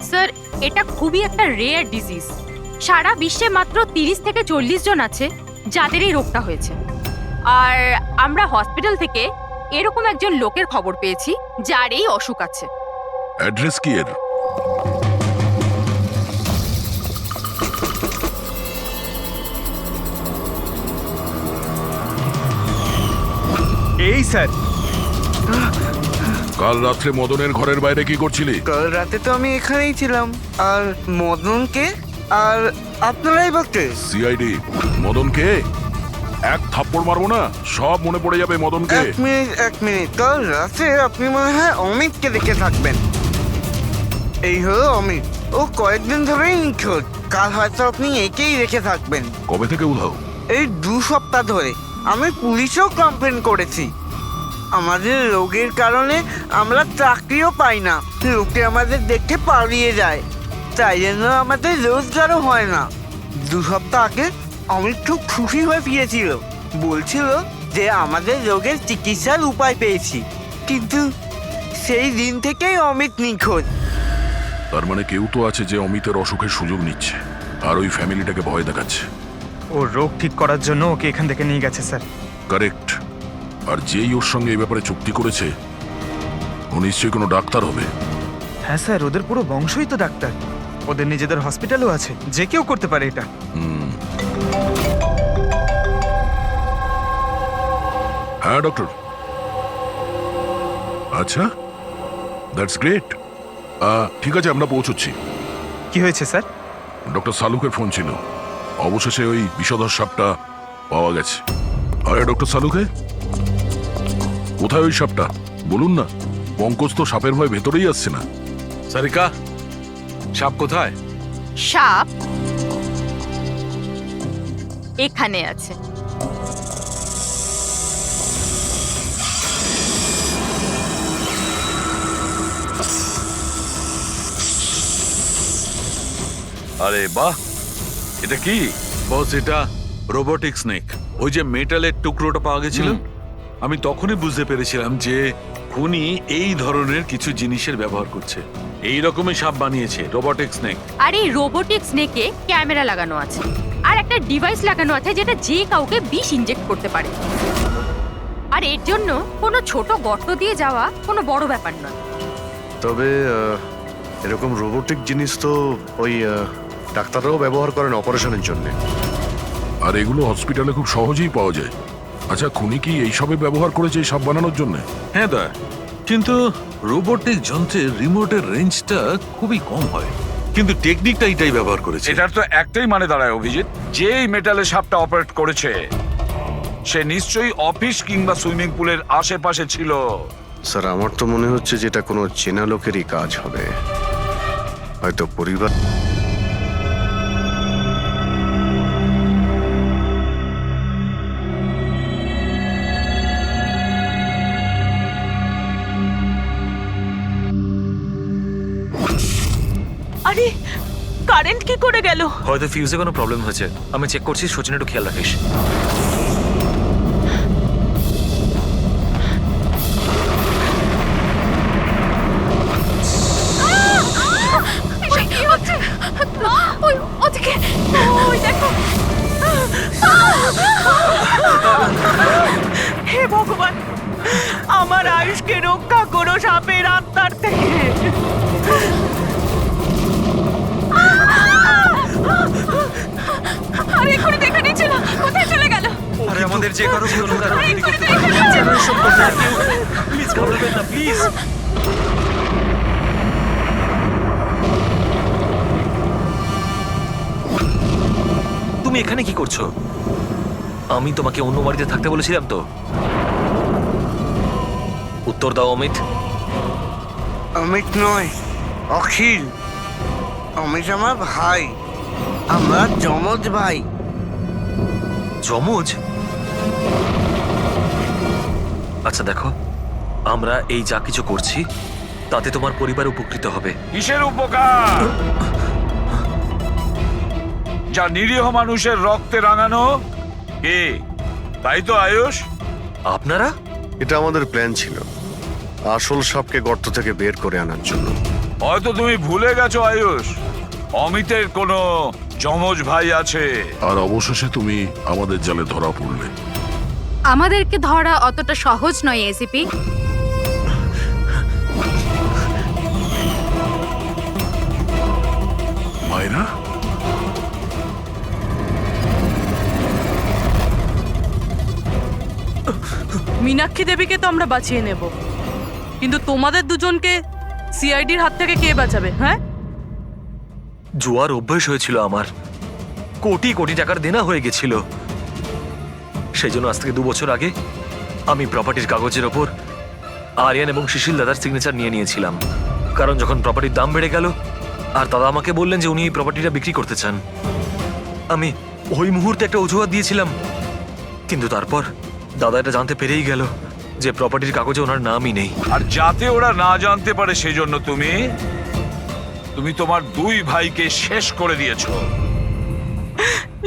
স্যার, এটা খুবই একটা রেয়ার ডিজিজ। সারা বিশ্বে মাত্র 30 থেকে 40 জন আছে যাদের এই রোগটা হয়েছে। আর আমরা হসপিটাল থেকে এরকম একজন লোকের খবর পেয়েছি যার এই অসুখ আছে। অ্যাড্রেস কি এর? এই স্যার, কাল রাত্রে মদনের ঘরের বাইরে কি করছিলি? কাল রাতে তো আমি এখানেই ছিলাম। আর মদনকে আর আপনারাই বলতে সিআইডি। মদনকে এক থাপ্পড় মারবো না, সব মনে পড়ে যাবে মদনকে। এক মিনিট কাল রাতে আপনি মনে হয় অমিতকে দেখে থাকবেন। এই হলো অমিত, ও কয়েকদিন ধরেই নিখোঁজ। কাল হয়তো আপনি একেই রেখে থাকবেন। কবে থেকে উধাও? এই 2 সপ্তাহ ধরে। আমি পুলিশেও কমপ্লেন করেছি। আমাদের রোগের কারণে আমরা চাকরিও পাই না, লোকে আমাদের দেখে পালিয়ে যায়, তাই জন্য আমাদের রোজগারও হয় না। 2 সপ্তাহ আগে অমিত খুব খুশি হয়ে ফিরেছিল, বলছিল যে আমাদের রোগের চিকিৎসার উপায় পেয়েছি, কিন্তু সেই দিন থেকেই অমিত নিখোঁজ। তার মানে কেউ তো আছে যে অমিতের অসুখের সুযোগ নিচ্ছে আর ওই ফ্যামিলিটাকে ভয় দেখাচ্ছে। ওর রোগ ঠিক করার জন্য ওকে এখান থেকে নিয়ে গেছে স্যার। কারেক্ট। আর যেই ওর সঙ্গে এই ব্যাপারে চুক্তি করেছে ও নিশ্চয়ই কোনো ডাক্তার হবে। হ্যাঁ স্যার, ওদের পুরো বংশই তো ডাক্তার, ওদের নিজেদের হসপিটালও আছে, যে কেউ করতে পারে এটা। হ্যাঁ ডক্টর। আচ্ছা, দ্যাটস গ্রেট। ঠিক আছে, আমরা পৌঁছচ্ছি। কি হয়েছে স্যার? ডক্টর সালুকের ফোন ছিল, অবশেষে ওই বিষধর সাপটা পাওয়া গেছে। আরে ডক্টর সালুকে, কোথায় ওই সাপটা বলুন না? পঙ্কজ তো সাপের ভয় ভেতরেই আসছে না। সারিকা, সাপ কোথায়? সাপ এখানে আছে। আরে বাহ, এটা কি? বস, এটা রোবোটিক স্নেক। ওই যে মেটালের টুকরোটা পাওয়া গেছিল, আমি তখনই বুঝতে পেরেছিলাম যে খুনি এই ধরনের কিছু জিনিসের ব্যবহার করছে। এই রকমই সাপ বানিয়েছে, রোবোটিক স্নেক। আর এই রোবোটিক স্নেকে ক্যামেরা লাগানো আছে আর একটা ডিভাইস লাগানো আছে যেটা যে কাউকে বিষ ইনজেক্ট করতে পারে। আর এর জন্য কোনো ছোট গর্ত দিয়ে যাওয়া কোনো বড় ব্যাপার নয়। তবে এরকম রোবোটিক জিনিস তো ওই ডাক্তাররাও ব্যবহার করেন অপারেশনের জন্য। আর এগুলো হসপিটালে খুব সহজেই পাওয়া যায়। আচ্ছা, খুনি কি এইসবে ব্যবহার করেছে এই সাপ বানানোর জন্য? হ্যাঁ দা, কিন্তু রোবোটিক যন্ত্রের রিমোটের রেঞ্জটা খুবই কম হয়, কিন্তু টেকনিকটা এটাই ব্যবহার করেছে। এটার তো একটাই মানে দাঁড়ায় অভিজিৎ, যেই মেটালের সাপটা অপারেট করেছে সে নিশ্চয়ই অফিস কিংবা সুইমিং পুলের আশেপাশে ছিল। স্যার, আমার তো মনে হচ্ছে যে এটা কোনো চেনা লোকেরই কাজ হবে, হয়তো পরিবার। আরে কারেন্ট কি করে গেল? হয়তো ফিউজে কোনো প্রবলেম হয়েছে। আমি চেক করছি, সচিন একটু খেয়াল রাখিস। কি হচ্ছে? ওই ওদিকে, ওই দেখো। হে ভগবান, আমার আয়ুষকে রক্ষা করো সাপের আত্মার থেকে। আরে এখনই দেখা নিচ্ছিল, কোথায় চলে গেল? আরে আমাদের যে কারো প্লিজ ঘাবড়াবেন না, প্লিজ। তুমি এখানে কি করছো? আমি তোমাকে অন্য বাড়িতে থাকতে বলেছিলাম তো। উত্তর দাও অমিত। অমিত নয়, অখিল। অমিত আমার ভাই, আমরা যমজ ভাই। যমজ? আচ্ছা দেখো, আমরা এই যা কিছু করছি তাতে তোমার পরিবার উপকৃত হবে। কিসের উপকার? যা নিরীহ মানুষের রক্তে রাঙানো। কে? তাই তো আয়ুষ? আপনারা? এটা আমাদের প্ল্যান ছিল, আসল সাপকে গর্ত থেকে বের করে আনার জন্য। হয়তো তুমি ভুলে গেছো আয়ুষ, অমিতের কোনো যমজ ভাই আছে। আর অবশেষে তুমি আমাদের জালে ধরা পড়লে। আমাদেরকে ধরা অতটা সহজ নয় এসিপি। মায়েরা, মীনাক্ষী দেবীকে তো আমরা বাঁচিয়ে নেব, কিন্তু তোমাদের দুজনকে সিআইডির হাত থেকে কে বাঁচাবে? হ্যাঁ, জুয়ার অভ্যাস হয়েছিল আমার, কোটি কোটি টাকার দেনা হয়ে গেছিল। সেই জন্য আজ থেকে 2 বছর আগে আমি প্রপার্টির কাগজের ওপর আরিয়ান এবং সুশীল দাদার সিগনেচার নিয়ে নিয়েছিলাম। কারণ যখন প্রপার্টির দাম বেড়ে গেল আর দাদা আমাকে বললেন যে উনি এই প্রপার্টিটা বিক্রি করতে চান, আমি ওই মুহূর্তে একটা অজুহাত দিয়েছিলাম। কিন্তু তারপর দাদা এটা জানতে পেরেই গেল যে প্রপার্টির কাগজে ওনার নামই নেই। আর যাতে ওরা না জানতে পারে সেজন্য তুমি তোমার দুই ভাইকে শেষ করে দিয়েছো।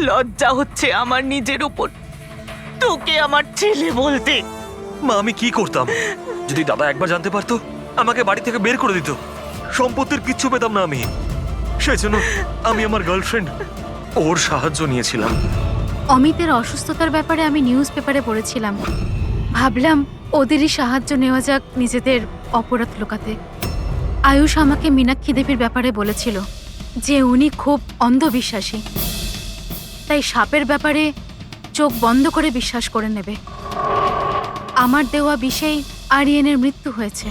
লজ্জা হচ্ছে আমার নিজের উপর, তোকে আমার ছেলে বলতে। মা, আমি কি করতাম যদি দাদা একবার জানতে পারতো? আমাকে বাড়ি থেকে বের করে দিত, সম্পত্তির কিচ্ছু পেতাম না আমি। সেই জন্য আমি আমার গার্লফ্রেন্ড ওর সাহায্য নিয়েছিলাম। অমিতের অসুস্থতার ব্যাপারে আমি নিউজ পেপারে পড়েছিলাম, ভাবলাম ওদেরই সাহায্য নেওয়া যাক নিজেদের অপরাধ লুকাতে। আয়ুষ আমাকে মীনাক্ষী দেবীর ব্যাপারে বলেছিল যে উনি খুব অন্ধবিশ্বাসী, তাই সাপের ব্যাপারে চোখ বন্ধ করে বিশ্বাস করে নেবে। আমার দেওয়া বিষেই আরিয়ানের মৃত্যু হয়েছে।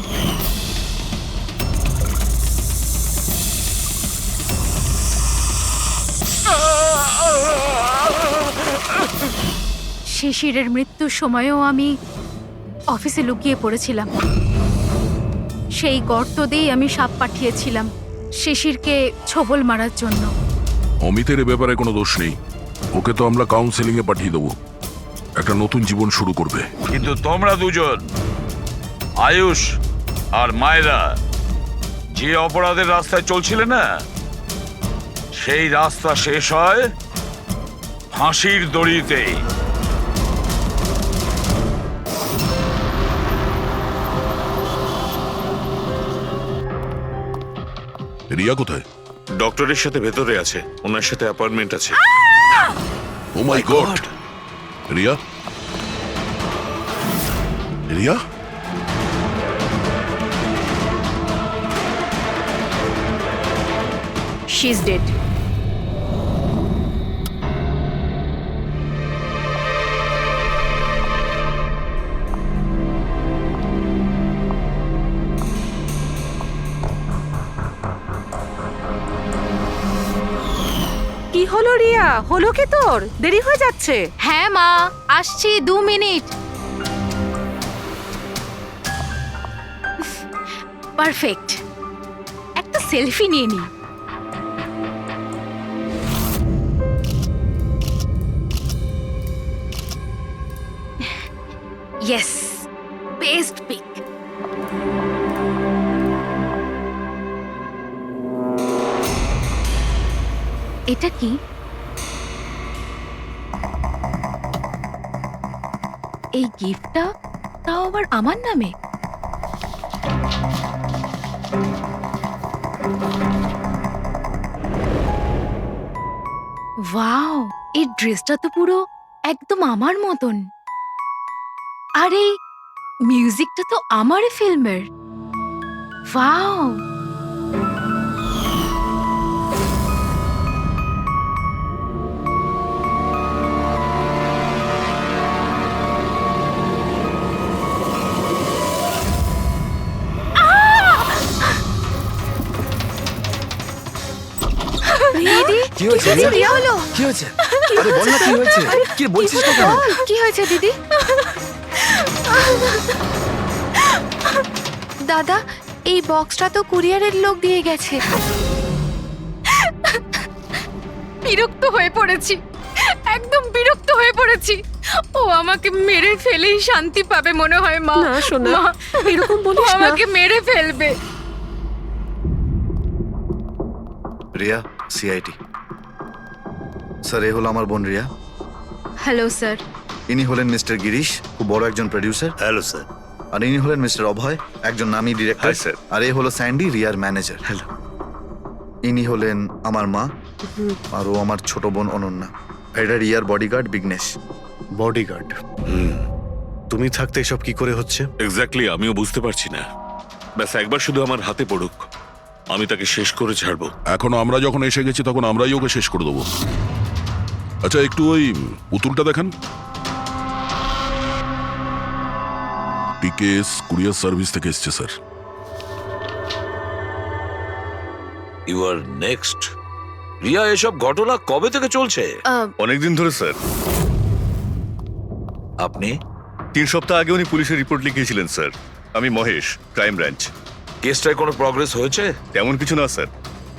শিশিরের মৃত্যুর সময়ও আমি অফিসে লুকিয়ে পড়েছিলাম। সেই গর্ত দিয়েই আমি সাপ পাঠিয়েছিলাম শিশিরকে ছোবল মারার জন্য। অমিতের এ ব্যাপারে কোনো দোষ নেই, ওকে তো আমরা কাউন্সেলিং এ পাঠিয়ে দেবো, একটা নতুন জীবন শুরু করবে। কিন্তু তোমরা দুজন, আয়ুষ আর মায়রা, যে অপরাধের রাস্তায় চলছিলে না, সেই রাস্তা শেষ হয় ফাঁসির দড়িতেই। রিয়া কোথায়? ডক্টরের সাথে ভেতরে আছে, ওনার সাথে অ্যাপয়েন্টমেন্ট আছে। Oh my god! Riya, Riya, she is dead. কি হলো রিয়া, হলো কি তোর? দেরি হয়ে যাচ্ছে। হ্যাঁ মা, আসছি 2 মিনিট। পারফেক্ট, একটা সেলফি নিয়ে নি। Yes, best pic. এটা কি? এই গিফটটা তাও আবার আমার নামে? ওয়াও, এই ড্রেসটা তো পুরো একদম আমার মতন। আর এই মিউজিকটা তো আমারই ফিল্মের। ওয়াও, দিদি কি হয়েছে? কি হলো? কি হয়েছে? আরে বল না কি হয়েছে? কি বলছিস না কেন? কি হয়েছে দিদি? দাদা, এই বক্সটা তো কুরিয়ারের লোক দিয়ে গেছে। বিরক্ত হয়ে পড়েছি, একদম বিরক্ত হয়ে পড়েছি। ও আমাকে মেরে ফেলেই শান্তি পাবে মনে হয় মা। না সোনা, এরকম বলিস না। আমাকে মেরে ফেলবে। রিয়া, সিআইটি। স্যার, এ হলো আমার বোন রিয়া। Hello sir. ইনি হলেন মিস্টার গিরিশ, খুব বড় একজন প্রডিউসার। Hello sir. আর ইনি হলেন মিস্টার অভয়, একজন নামী ডিরেক্টর। Hi, sir. আর এ হলো স্যান্ডি, রিয়ার ম্যানেজার। হ্যালো। ইনি হলেন আমার মা, আর ও আমার ছোট বোন অনন্যা। এটা রিয়ার বডিগার্ড বিঘ্নেশ। বডিগার্ড। তুমি থাকতে এসব কি করে হচ্ছে? এক্স্যাক্টলি, আমিও বুঝতে পারছি না। ব্যাস একবার শুধু আমার হাতে পড়ুক, আমি তাকে শেষ করে ছাড়বো। এখনো আমরা যখন এসে গেছি তখন আমরাই ওকে শেষ করে দেবো। আচ্ছা, একটু ওই পুতুলটা দেখান। টিকেএস কুরিয়ার সার্ভিস থেকে এসছে sir. You are next. Riya, এসব ঘটনা কবে থেকে চলছে? অনেকদিন ধরে স্যার। আপনি? 3 সপ্তাহ আগে উনি পুলিশের রিপোর্ট লিখিয়েছিলেন স্যার। আমি মহেশ, ক্রাইম ব্রাঞ্চ। কেসটায় কোনো প্রগ্রেস হয়েছে? তেমন কিছু না স্যার।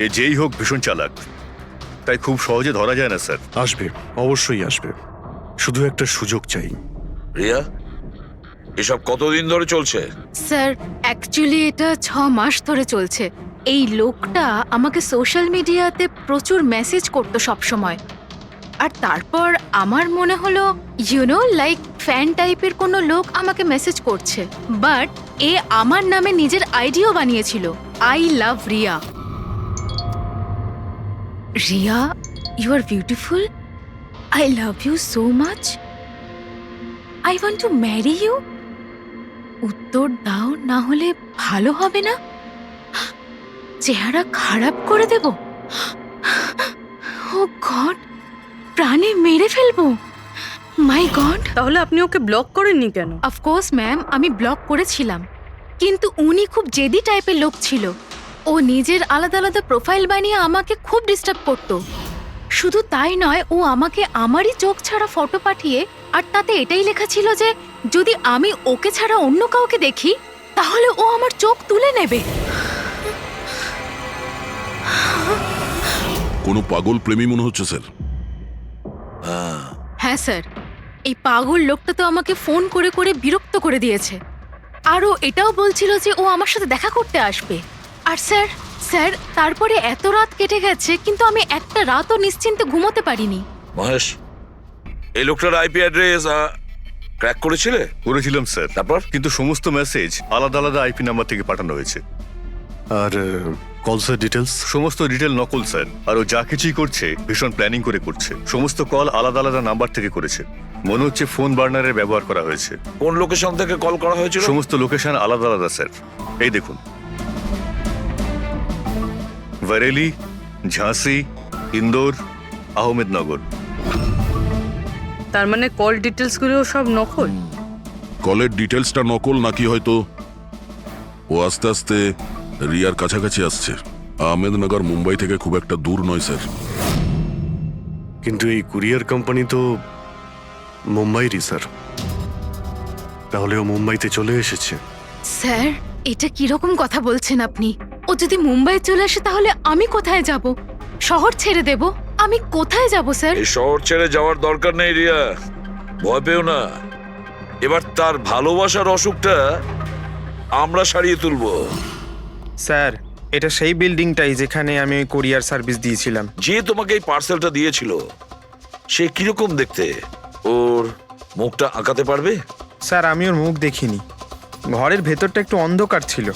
এ যেই হোক ভীষণ চালাক, তাই খুব সহজে ধরা যায় না স্যার। আসবে, অবশ্যই আসবে, শুধু একটা সুযোগ চাই। রিয়া, এসব কতদিন ধরে চলছে? স্যার অ্যাকচুয়ালি এটা 6 মাস ধরে চলছে। এই লোকটা আমাকে সোশ্যাল মিডিয়াতে প্রচুর মেসেজ করতো সব সময়। আর তারপর আমার মনে হলো লাইক ফ্যান টাইপের কোনো লোক আমাকে মেসেজ করছে, বাট এ আমার নামে নিজের আইডিও বানিয়েছিল, I love Riya. Riya, you are beautiful, I love you so much, I want to marry you. উত্তর দাও, না হলে ভালো হবে না, চেহারা খারাপ করে দেব। ও গড, প্রাণে মেরে ফেলবো। মাই গড। তাহলে আপনি ওকে ব্লক করেননি কেন? অফকোর্স ম্যাম, আমি ব্লক করেছিলাম, কিন্তু উনি খুব জেদি টাইপের লোক ছিল। ও নিজের আলাদা আলাদা প্রোফাইল বানিয়ে আমাকে খুব ডিস্টার্ব করত। শুধু তাই নয়, ও আমাকে আমারই চোখ ছাড়া ফটো পাঠিয়ে, আর তাতে এটাই লেখা ছিল যে যদি আমি ওকে ছাড়া অন্য কাউকে দেখি তাহলে ও আমার চোখ তুলে নেবে। কোনো পাগল প্রেমী মনে হচ্ছে স্যার। হ্যাঁ স্যার, এই পাগল লোকটা তো আমাকে ফোন করে করে বিরক্ত করে দিয়েছে। আর ও এটাও বলছিল যে ও আমার সাথে দেখা করতে আসবে। আর স্যার স্যার তারপরে এত রাত কেটে গেছে, কিন্তু আমি একটা রাতও নিশ্চিন্তে ঘুমোতে পারিনি। মহেশ, এই লোকটার আইপি অ্যাড্রেস ক্র্যাক করেছিলে? করেছিলাম স্যার, তারপর? কিন্তু সমস্ত মেসেজ আলাদা আলাদা আইপি নাম্বার থেকে পাঠানো হয়েছে। আর কলসের ডিটেলস? সমস্ত ডিটেল নকল স্যার। আর ও যা কিছুই করছে ভীষণ প্ল্যানিং করে করছে। সমস্ত কল আলাদা আলাদা নাম্বার থেকে করেছে। মনে হচ্ছে ফোন বার্নারের ব্যবহার করা হয়েছে। কোন লোকেশন থেকে কল করা হয়েছিল? সমস্ত লোকেশন আলাদা আলাদা স্যার। এই দেখুন, বরেলি, ঝাঁসি, ইন্দোর, আহমেদনগর। তার মানে কল ডিটেলস গুলো সব নকল? কলের ডিটেলসটা নকল, নাকি হয়তো ও আস্তে আস্তে রিয়ার কাছাকাছি আসছে। আহমেদনগর মুম্বাই থেকে খুব একটা দূর নয় স্যার। কিন্তু এই কুরিয়ার কোম্পানি তো মুম্বাইরই স্যার। তাহলে ও মুম্বাইতে চলে এসেছে। স্যার, এটা কিরকম কথা বলছেন আপনি? ও যদি মুম্বাই চলে আসে তাহলে আমি কোথায় যাব? শহর ছেড়ে দেব? আমি কোথায় যাব স্যার? এই শহর ছেড়ে যাওয়ার দরকার নেই রিয়া, ভয় পেও না। এবার তার ভালোবাসার অসুখটা আমরা সারিয়ে তুলবো। স্যার, এটা সেই বিল্ডিংটাই যেখানে আমি ওই কোরিয়ার সার্ভিস দিয়েছিলাম। যে তোমাকে এই পার্সেলটা দিয়েছিল সে কিরকম দেখতে? ওর মুখটা আঁকাতে পারবে? স্যার, আমি ওর মুখ দেখিনি। ঘরের ভেতরটা একটু অন্ধকার ছিল,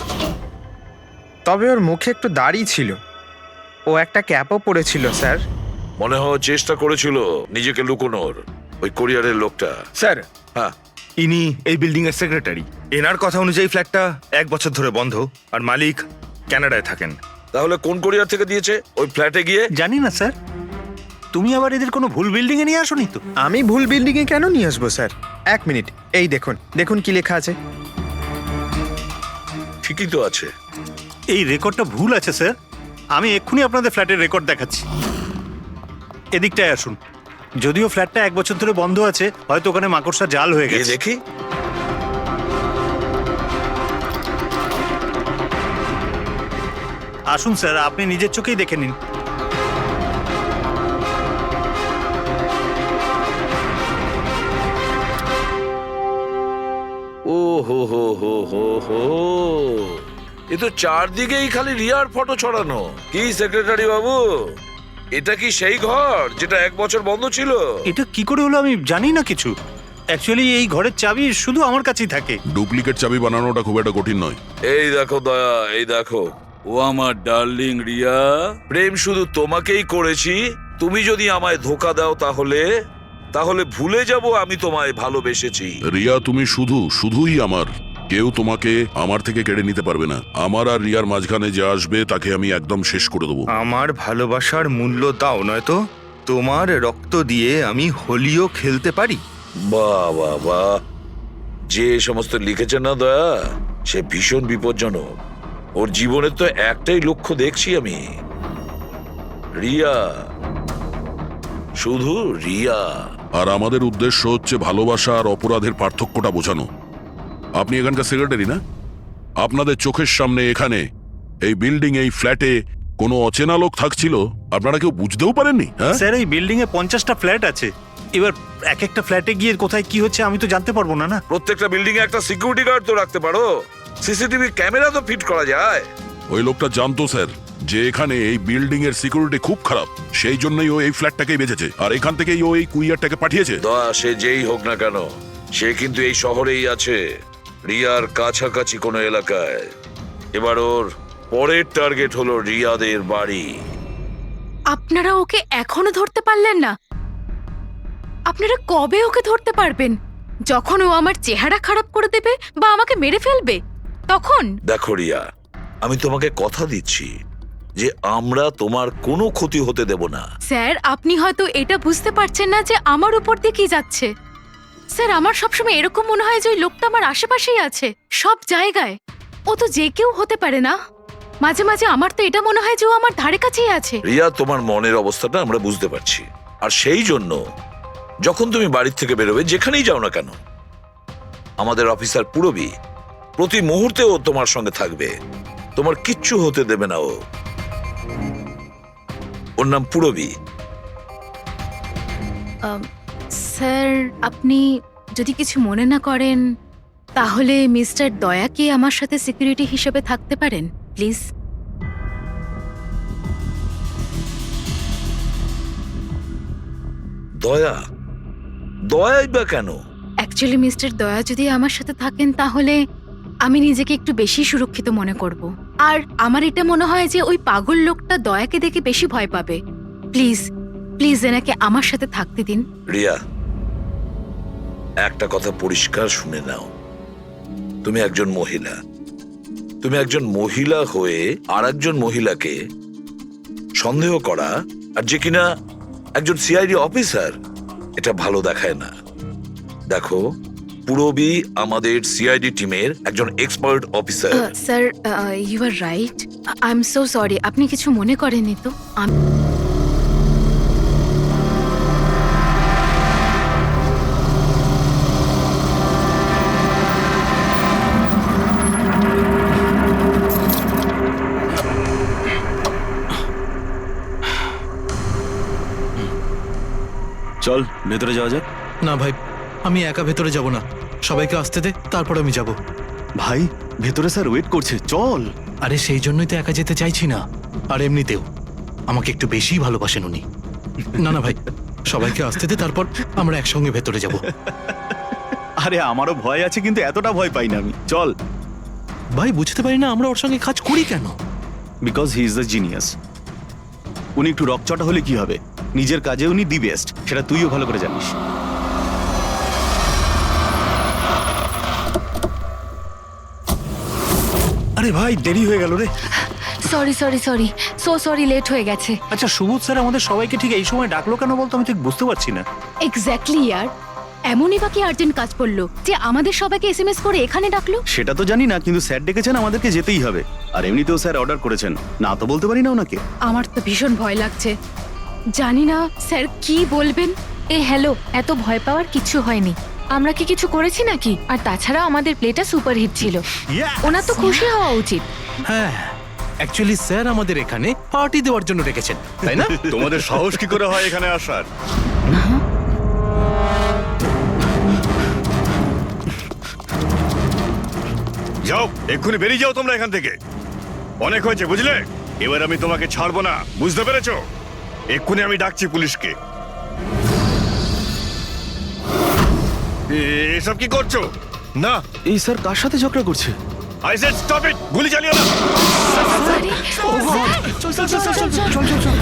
তবে ওর মুখে একটু দাড়ি ছিল। ও একটা ক্যাপও পরেছিল স্যার। মনে হয় চেষ্টা করেছিল নিজেকে লুকোনোর, ওই কোরিয়ারের লোকটা। স্যার, হ্যাঁ, ইনি এই বিল্ডিং এর সেক্রেটারি। এনার কথা অনুযায়ী ফ্ল্যাটটা 1 বছর ধরে বন্ধ, আর মালিক কানাডায় থাকেন। তাহলে কোন কোরিয়ার থেকে দিয়েছে? ওই ফ্ল্যাটে গিয়ে? জানি না স্যার। তুমি আবার এদের কোনো ভুল বিল্ডিং এ নিয়ে আসোনি তো? আমি ভুল বিল্ডিং এ কেন নিয়ে আসবো স্যার? 1 মিনিট, এই দেখুন, দেখুন কি লেখা আছে। ঠিকই তো আছে। এই রেকর্ডটা ভুল আছে স্যার। আমি এক্ষুনি আপনাদের ফ্ল্যাটের রেকর্ড দেখাচ্ছি। এদিকটায় আসুন। যদিও ফ্ল্যাটটা 1 বছর ধরে বন্ধ আছে, হয়তো ওখানে মাকড়সা জাল হয়ে গেছে। দেখি। আসুন স্যার, আপনি নিজের চোখেই দেখে নিন। ও হো হো হো হো হো, এ তো চারদিকেই খালি রিয়ার ফটো ছড়ানো। কি সেক্রেটারি বাবু, এটা কি সেই ঘর যেটা 1 বছর বন্ধ ছিল? এটা কি করে হলো আমি জানি না কিছু। অ্যাকচুয়ালি এই ঘরের চাবি শুধু আমার কাছেই থাকে। ডুপ্লিকেট চাবি বানানোটা খুব একটা কঠিন নয়। এই দেখো দয়া, এই দেখো, ও আমার ডার্লিং রিয়া, প্রেম শুধু তোমাকেই করেছি। তুমি যদি আমায় ধোকা দাও তাহলে ভুলে যাব আমি তোমায় ভালোবেসেছি। রিয়া, তুমি শুধুই আমার। কেউ তোমাকে আমার থেকে কেড়ে নিতে পারবে না। আমার আর রিয়ার মাঝখানে যে আসবে তাকে আমি একদম শেষ করে দেবো। আমার ভালোবাসার মূল্য দাও, নয়তো তোমার রক্ত দিয়ে আমি হোলিও খেলতে পারি। বাহ বাহ বাহ, যে সমস্ত লিখেছে না দয়া, সে ভীষণ বিপজ্জনক। ওর জীবনের তো একটাই লক্ষ্য দেখছি আমি, রিয়া, শুধু রিয়া। আর আমাদের উদ্দেশ্য হচ্ছে ভালোবাসা আর অপরাধের পার্থক্যটা বোঝানো। আপনি এখানকার সেক্রেটারি না? আপনাদের চোখের সামনে এখানে এই বিল্ডিং, এই ফ্ল্যাটে কোনো অচেনা লোক থাকছিল, আপনারা কেউ বুঝতেও পারেননি? স্যার, এই বিল্ডিং এ 50টা ফ্ল্যাট আছে। এবার এক একটা ফ্ল্যাটে গিয়ে কোথায় কি হচ্ছে আমি তো জানতে পারবো না। না, প্রত্যেকটা বিল্ডিং এ একটা সিকিউরিটি গার্ড তো রাখতে পারো, সিসিটিভি ক্যামেরা তো ফিট করা যায়। ওই লোকটা জানতো স্যার যে এখানে এই বিল্ডিং এর সিকিউরিটি খুব খারাপ, সেই জন্যই ও এই ফ্ল্যাটটাকেই বেঁচেছে, আর এখান থেকেই ও এই কুইয়ারটাকে পাঠিয়েছে। দয়া, সে যেই হোক না কেন, সে কিন্তু এই শহরেই আছে, রিয়ার কাছাকাছি কোনো এলাকায়। এবার ওর পরের টার্গেট হলো রিয়াদের বাড়ি। আপনারা ওকে এখনো ধরতে পারলেন না? আপনারা কবে ওকে ধরতে পারবেন? যখন ও আমার চেহারা খারাপ করে দেবে বা আমাকে মেরে ফেলবে তখন? দেখো রিয়া, আমি তোমাকে কথা দিচ্ছি যে আমরা তোমার কোনো ক্ষতি হতে দেব না। স্যার, আপনি হয়তো এটা বুঝতে পারছেন না যে আমার উপর দিয়ে কি যাচ্ছে। স্যার, আমার সবসময় এরকম মনে হয় যে ওই লোকটা আমার আশেপাশেই আছে, সব জায়গায়। ও তো যে কেউ হতে পারে না। মাঝে মাঝে আমার তো এটা মনে হয় যে ও আমার ধারে কাছেই আছে। রিয়া, তোমার মনের অবস্থাটা আমরা বুঝতে পারছি, আর সেই জন্য যখন তুমি বাড়ির থেকে বেরোবে, যেখানেই যাও না কেন, আমাদের অফিসার পুরবী প্রতি মুহূর্তে ও তোমার সঙ্গে থাকবে, তোমার কিচ্ছু হতে দেবে না ও। ওর নাম পুরবী। স্যার, আপনি যদি কিছু মনে না করেন তাহলে মিস্টার দয়াকে আমার সাথে সিকিউরিটি হিসেবে থাকতে পারেন প্লিজ। দয়া? দয়াই বা কেন? অ্যাকচুয়ালি মিস্টার দয়া যদি আমার সাথে থাকেন তাহলে আমি নিজেকে একটু বেশি সুরক্ষিত মনে করব। আর আমার এটা মনে হয় যে ওই পাগল লোকটা দয়াকে দেখে বেশি ভয় পাবে। প্লিজ প্লিজ এনাকে আমার সাথে থাকতে দিন। রিয়া, একটা কথা পরিষ্কার শুনে নাও, তুমি একজন মহিলা। তুমি একজন মহিলা হয়ে আর একজন মহিলাকে সন্দেহ করা, আর যে কিনা একজন সিআইডি অফিসার, এটা ভালো দেখায় না। দেখো, পুরবী আমাদের সিআইডি টিমের একজন expert officer. Sir, you are right. I am so sorry. আপনি কিছু মনে করেননি তো? চল ভেতরে যাওয়া যাক। না ভাই, আমি একা ভেতরে যাব না, সবাইকে আসতে দে, তারপর আমি যাব। ভাই, ভেতরে স্যার ওয়েট করছে, চল। আরে সেই জন্যই তো একা যেতে চাইছি না। আর এমনিতেও আমাকে একটু বেশি ভালোবাসেন উনি। না না ভাই, সবাইকে আসতে দে, তারপর আমরা একসঙ্গে ভেতরে যাব। আরে আমারও ভয় আছে, কিন্তু এতটা ভয় পাই না আমি। চল ভাই, বুঝতে পারি না আমরা ওর সঙ্গে কাজ করি কেন। Because he is the genius. উনি একটু রকচটা হলে কি হবে, নিজের কাজে উনি দি বেস্ট, সেটা তুইও ভালো করে জানিস। আরে ভাই, দেরি হয়ে গেল রে। Sorry sorry sorry, so sorry, late হয়ে গেছে। আচ্ছা, সুবোধ স্যার আমাদের সবাইকে ঠিক এই সময় ডাকলো কেন বলতো? আমি ঠিক বুঝতে পারছি না। এক্স্যাক্টলি ইয়ার, এমনই বা কি আর্জেন্ট কাজ পড়লো যে আমাদের সবাইকে এসএমএস করে এখানে ডাকলো? সেটা তো জানি না, কিন্তু স্যার ডেকেছেন, আমাদেরকে যেতেই হবে। আর এমনিতেও স্যার অর্ডার করেছেন, না তো বলতে পারি না ওনাকে। আমার তো ভীষণ ভয় লাগছে, জানি না স্যার কি বলবেন। হ্যালো, এত ভয় পাওয়ার কিছু হয়নি। আমরা কি কিছু করেছি নাকি? আর তাছাড়া আমাদের প্লেটা সুপারহিট ছিল, ওনার তো খুশি হওয়া উচিত। হ্যাঁ, অ্যাকচুয়ালি স্যার আমাদের এখানে পার্টি দেওয়ার জন্য রেখেছেন, তাই না? তোমাদের সাহস কি করে হয় এখানে আসার? যাও, এক্ষুনি বেরিয়ে যাও তোমরা এখান থেকে। অনেক হয়েছে, বুঝলে? এবার আমি তোমাকে ছাড়বো না, বুঝতে পেরেছো? এক্ষুনি আমি ডাকছি পুলিশকে। এসব কি করছো? না, এই স্যার কার সাথে ঝগড়া করছে? I said stop it! গুলি চালিও না! চল চল চল চল চল চল চল চল।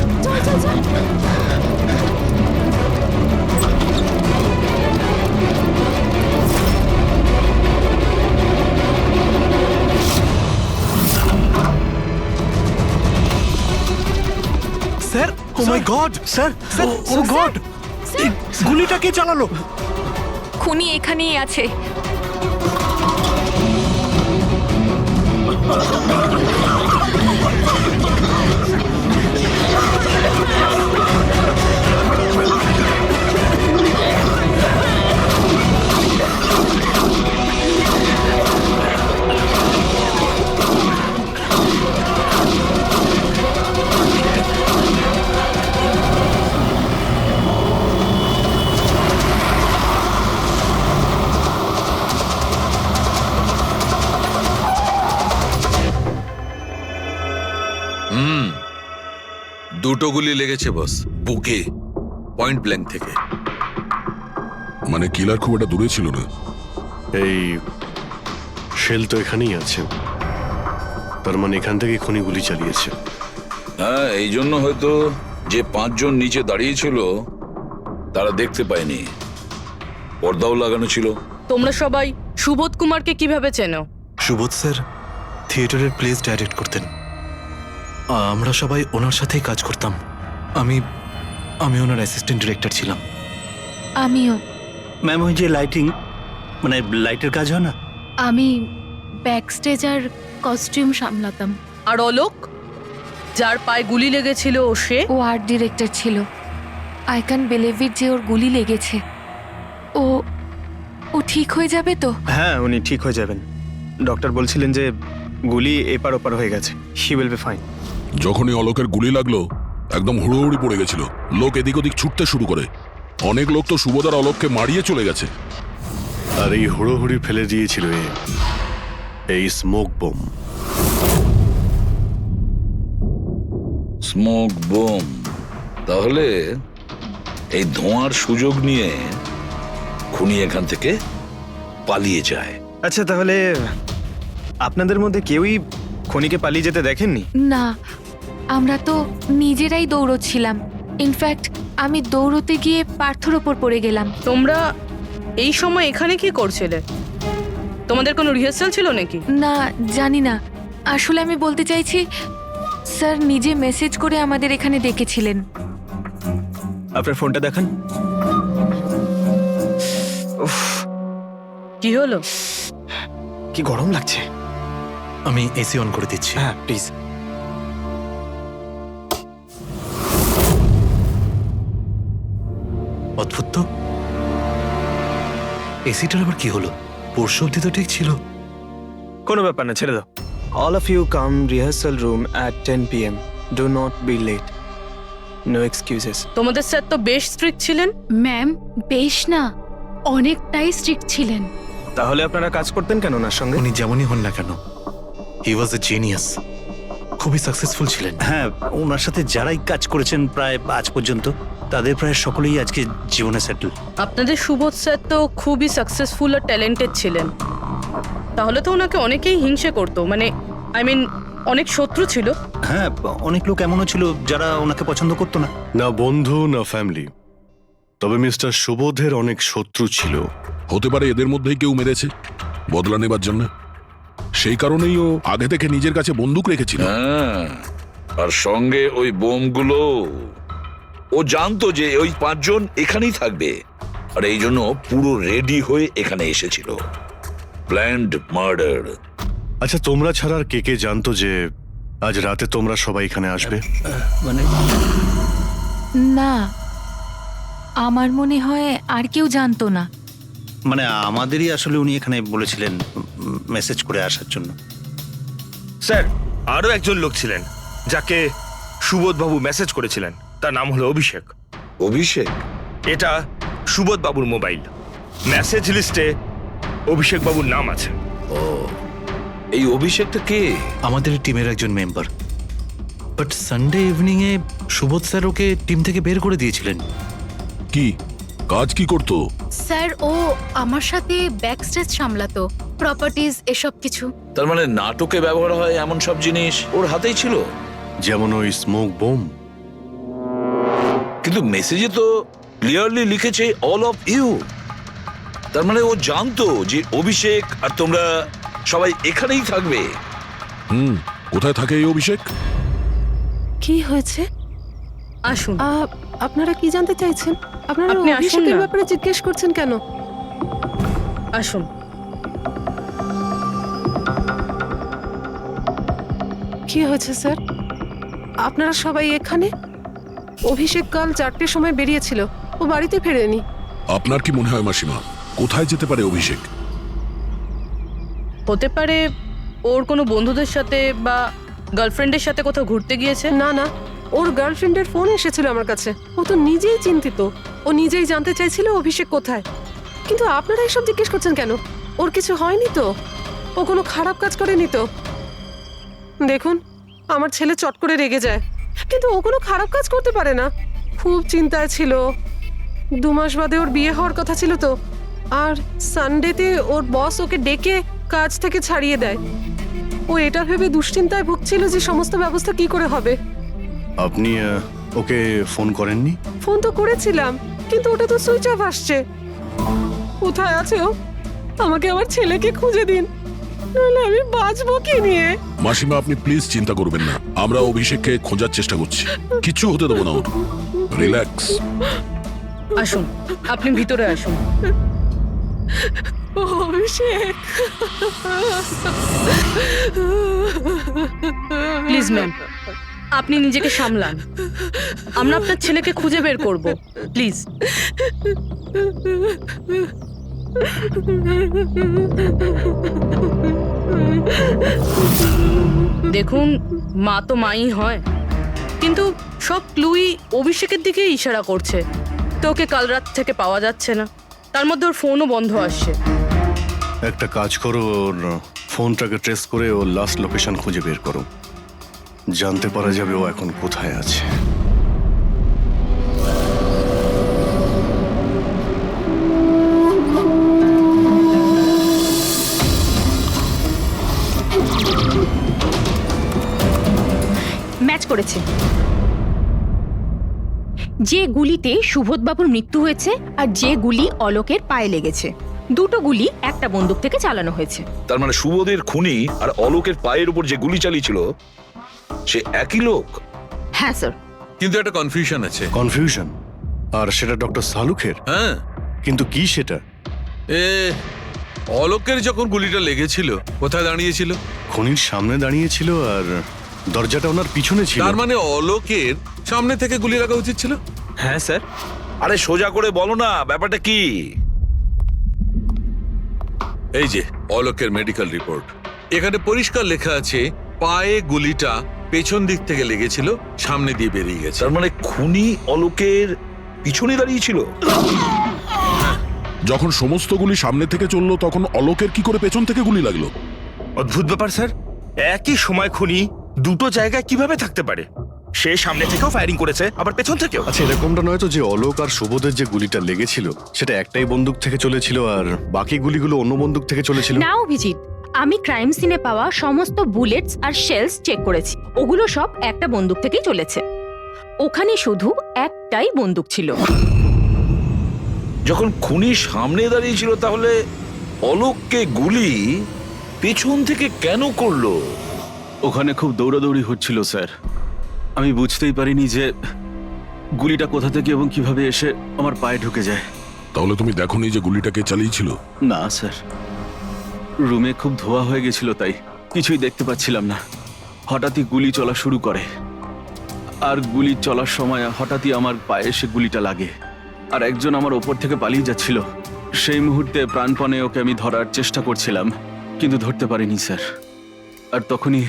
Sir, O my god! Sir, O god! এই গুলিটা কে চালালো? খুনি এখানেই আছে। দুটো গুলি লেগেছে বস, বুকে, পয়েন্ট ব্ল্যাঙ্ক থেকে। মানে কিলার খুব একটা দূরে ছিল না। এই শেল তো এখানেই আছে, তার মানে এখান থেকে খুনি গুলি চালিয়েছে। হ্যাঁ, এই জন্য হয়তো যে 5 জন নিচে দাঁড়িয়েছিল তারা দেখতে পায়নি, পর্দাও লাগানো ছিল। তোমরা সবাই সুবোধ কুমারকে কিভাবে চেনো? সুবোধ স্যার থিয়েটারের প্লেস ডাইরেক্ট করতেন, আমরা সবাই ওনার সাথেই কাজ করতাম। আমি ওনার অ্যাসিস্ট্যান্ট ডিরেক্টর ছিলাম। আমিও। ম্যাম, ওই যে লাইটিং, মানে লাইটের কাজ হয় না? আমি ব্যাক স্টেজ আর কস্টিউম সামলাতাম। আর অলোক, যার পায়ে গুলি লেগেছিল, সে? ও আর্ট ডিরেক্টর ছিল। আই ক্যান বিলিভ ইট যে ওর গুলি লেগেছে। ও ঠিক হয়ে যাবে তো? হ্যাঁ, উনি ঠিক হয়ে যাবেন। ডক্টর বলছিলেন যে গুলি এপার ওপার হয়ে গেছে, হি উইল বি ফাইন। যখনই অলোকের গুলি লাগলো একদম হুড়োহুড়ি পড়ে গেছিল, লোক এদিক ওদিক ছুটতে শুরু করে। অনেক লোক তো সুবোধার অলোককে মারিয়ে চলে গেছে। আর এই হুড়োহুড়ি ফেলে দিয়েছিল এই স্মোক বোম। Smoke bomb? তাহলে এই ধোঁয়ার সুযোগ নিয়ে খুনি এখান থেকে পালিয়ে যায়। আচ্ছা, তাহলে আপনাদের মধ্যে কেউই খনিকে পালিয়ে যেতে দেখেননি? না, আমরা তো নিজেরাই দৌড়চ্ছিলাম। ইনফ্যাক্ট আমি দৌড়তে গিয়ে পার্থর ওপর পড়ে গেলাম। তোমরা এই সময় এখানে কি করছিলে? তোমাদের কোনো রিহার্সাল ছিল নাকি? না, জানি না। আসলে আমি বলতে চাইছি, স্যার নিজে মেসেজ করে আমাদের এখানে ডেকেছিলেন। আপনার ফোনটা দেখান। কি হলো? কি গরম লাগছে। আমি এসি অন করে দিচ্ছি। হ্যাঁ, প্লিজ। অদ্ভুত তো, এসিটার আবার কি হলো? পরশু অব্দি তো ঠিক ছিল। কোনো ব্যাপার না, ছেড়ে দাও। All of you come rehearsal room at 10 PM. Do not be late. No excuses. তোমাদের স্যার তো বেশ স্ট্রিক্ট ছিলেন। ম্যাম, বেশ না, অনেকটাই স্ট্রিক্ট ছিলেন। তাহলে আপনারা কাজ করতেন কেন ওনার সঙ্গে? উনি যেমনই হন না কেন, হি ওয়াজ এ জিনিয়াস, খুবই সাকসেসফুল ছিলেন। হ্যাঁ, ওনার সাথে যারাই কাজ করেছেন প্রায় আজ পর্যন্ত, তাদের প্রায় সকলেই আজকে জীবনে সেটেল। আপনাদের সুবোধ স্যার তো খুবই সাকসেসফুল আর ট্যালেন্টেড ছিলেন, তাহলে তো ওনাকে অনেকেই হিংসে করতো, মানে আই মিন অনেক শত্রু ছিল। হ্যাঁ, অনেক লোক এমনও ছিল যারা ওনাকে পছন্দ করতো না। না বন্ধু না ফ্যামিলি, তবে মিস্টার সুবোধের অনেক শত্রু ছিল। হতে পারে এদের মধ্যেই কেউ মেরেছে বদলা নেবার জন্য। সেই কারণেই ও আগে থেকে নিজের কাছে বন্দুক রেখেছিল। হ্যাঁ, আর সঙ্গে ওই বোমগুলো। ও জানতো যে ওই 5 জন এখানেই থাকবে, আর এই জন্য পুরো রেডি হয়ে এখানে এসেছিল। Planned murder. আচ্ছা, তোমরা ছাড়া আর কে কে জানতো যে আজ রাতে তোমরা সবাই এখানে আসবে? মানে না, আমার মনে হয় আর কেউ জানতো না। মানে আমাদেরই আসলে উনি এখানে বলেছিলেন মেসেজ করে আসার জন্য। স্যার, আরো একজন লোক ছিলেন যাকে সুবোধ বাবু মেসেজ করেছিলেন, তার নাম হলো অভিষেক। অভিষেক? এটা সুবোধ বাবুর মোবাইল। মেসেজ লিস্টে অভিষেক বাবুর নাম আছে। ও, এই অভিষেকটা কে? আমাদের টিমের একজন member. But Sunday evening A Subodh sir okay team থেকে বের করে দিয়েছিলেন। কি কাজ কি করতো? স্যার, ও আমার সাথে ব্যাক স্টেজ সামলাতো, প্রপার্টিজ এসব কিছু। তার মানে নাটকে ব্যবহার হয় এমন সব জিনিস ওর হাতেই ছিল, যেমন ওই স্মোক বোম। কিন্তু মেসেজে তো ক্লিয়ারলি লিখেছে অল অফ ইউ। তার মানে ও জানতো যে অভিষেক আর তোমরা সবাই এখানেই থাকবে। কোথায় থাকে এই অভিষেক? কি হয়েছে? আসুন। আপনারা কি জানতে চাইছেন? আপনারা আপনি আসুন অভিষেকের না। ব্যাপারে জিজ্ঞেস করছেন কেন? আসুন। কি হয়েছে স্যার? আপনারা সবাই এখানে? অভিষেক কাল 4টের সময় বেরিয়েছিল, ও বাড়িতে ফেরেনি। আপনার কি মনে হয় মাসিমা, কোথায় যেতে পারে অভিষেক? হতে পারে ওর কোনো বন্ধুদের সাথে বা গার্লফ্রেন্ডের সাথে কোথাও ঘুরতে গিয়েছে। না না, ওর গার্লফ্রেন্ডের ফোন এসেছিল আমার কাছে। ও তো নিজেই চিন্তিত, ও নিজেই জানতে চাইছিল অভিষেক কোথায়। কিন্তু আপনারা এসব জিজ্ঞেস করছেন কেন? ওর কিছু হয়নি তো? ও কোনো খারাপ কাজ করেনি তো? দেখুন, আমার ছেলে চট করে রেগে যায়, কিন্তু ও কোনো খারাপ কাজ করতে পারে না। খুব চিন্তায় ছিল। 2 মাস বাদে ওর বিয়ে হওয়ার কথা ছিল তো, আর সানডেতে ওর বস ওকে ডেকে কাজ থেকে ছাড়িয়ে দেয়। ও এটা ভেবে দুশ্চিন্তায় ভুগছিল যে সমস্ত ব্যবস্থা কি করে হবে। আপনি ওকে ফোন করেননি? ফোন তো করেছিলাম, কিন্তু ওটা তো সুইচ অফ আসছে। কোথায় আছে ও? আমাকে আমার ছেলেকে খুঁজে দিন, নাহলে আমি বাঁচবো কি নিয়ে। মাসিমা, আপনি প্লিজ চিন্তা করবেন না, আমরা অভিষেককে খোঁজার চেষ্টা করছি, কিচ্ছু হতে দেবো না ওর। রিল্যাক্স। আসুন, আপনি ভিতরে আসুন। অভিষেক, প্লিজ ম্যাম, আপনি নিজেকে সামলান। আমরা আপনার ছেলেকে খুঁজে বের করব, প্লিজ। দেখুন, মা তো মাই হয়, কিন্তু সব ক্লুই অভিষেকের দিকে ইশারা করছে। তো ওকে কাল রাত থেকে পাওয়া যাচ্ছে না, তার মধ্যে ওর ফোনও বন্ধ আসছে। একটা কাজ করো, ওর ফোনটাকে ট্রেস করে ওর লাস্ট লোকেশন খুঁজে বের করো, জানতে পারা যাবে ও এখন কোথায় আছে। ম্যাচ করেছে। যে গুলিতে সুবোধবাবুর মৃত্যু হয়েছে আর যে গুলি অলোকের পায়ে লেগেছে, দুটো গুলি একটা বন্দুক থেকে চালানো হয়েছে। তার মানে সুবোধের খুনি আর অলোকের পায়ের উপর যে গুলি চালিয়েছিল সে একই লোক? হ্যাঁ স্যার। কিন্তু একটা কনফিউশন আছে। কনফিউশন? আর সেটা ডক্টর সালুখের? হ্যাঁ। কিন্তু কি সেটা? অলোকের যখন গুলিটা লেগেছিল কোথায় দাঁড়িয়েছিল? খনির সামনে দাঁড়িয়েছিল, আর দরজাটা ওনার পিছনে ছিল। তার মানে অলোকের সামনে থেকে গুলি লাগা উচিত ছিল। হ্যাঁ স্যার। আরে সোজা করে বলো না, ব্যাপারটা কি? এই যে অলোকের মেডিকেল রিপোর্ট, এখানে পরিষ্কার লেখা আছে পায়ে গুলিটা পেছন দিক থেকে লেগেছিল, সামনে দিয়ে বেরিয়ে গেছে। তার মানে খুনি অলোকের পিছনে দাঁড়িয়েছিল। যখন সমস্ত গুলি সামনে থেকে চললো তখন অলোকের কি করে পেছন থেকে গুলি লাগলো? অদ্ভুত ব্যাপার স্যার, একই সময় খুনি দুটো জায়গায় কিভাবে থাকতে পারে? সে সামনে থেকেও ফায়ারিং করেছে, আবার পেছন থেকেও। আচ্ছা, এরকমটা নয় তো যে অলোক আর সুবোধের যে গুলিটা লেগেছিল সেটা একটাই বন্দুক থেকে চলেছিল আর বাকি গুলিগুলো অন্য বন্দুক থেকে চলেছিল? না অভিজিৎ, আমি ক্রাইম সিনে পাওয়া সমস্ত বুলেটস আর শেলস চেক করেছি, ওগুলো সব একটা বন্দুক থেকেই চলেছে। ওখানে শুধু একটাই বন্দুক ছিল। যখন খুনি সামনে দাঁড়িয়েছিল তাহলে অলোককে গুলি পেছন থেকে কেন করলো? ওখানে খুব দৌড়াদৌড়ি হচ্ছিল স্যার, আমি বুঝতেই পারিনি যে গুলিটা কোথা থেকে এবং কিভাবে এসে আমার পায়ে ঢুকে যায়। তাহলে তুমি দেখোনি যে গুলিটাকে চালিয়েছিল? না স্যার, রুমে খুব ধোয়া হয়ে গেছিল, তাই কিছুই দেখতে পাচ্ছিলাম না। হঠাৎই গুলি চলা শুরু করে, আর গুলি চলার সময় হঠাৎই আমার পায়ে এসে গুলিটা লাগে, আর একজন আমার ওপর থেকে পালিয়ে যাচ্ছিল। সেই মুহূর্তে প্রাণপণে ওকে আমি ধরার চেষ্টা করছিলাম, কিন্তু ধরতে পারিনি স্যার। আর তখনই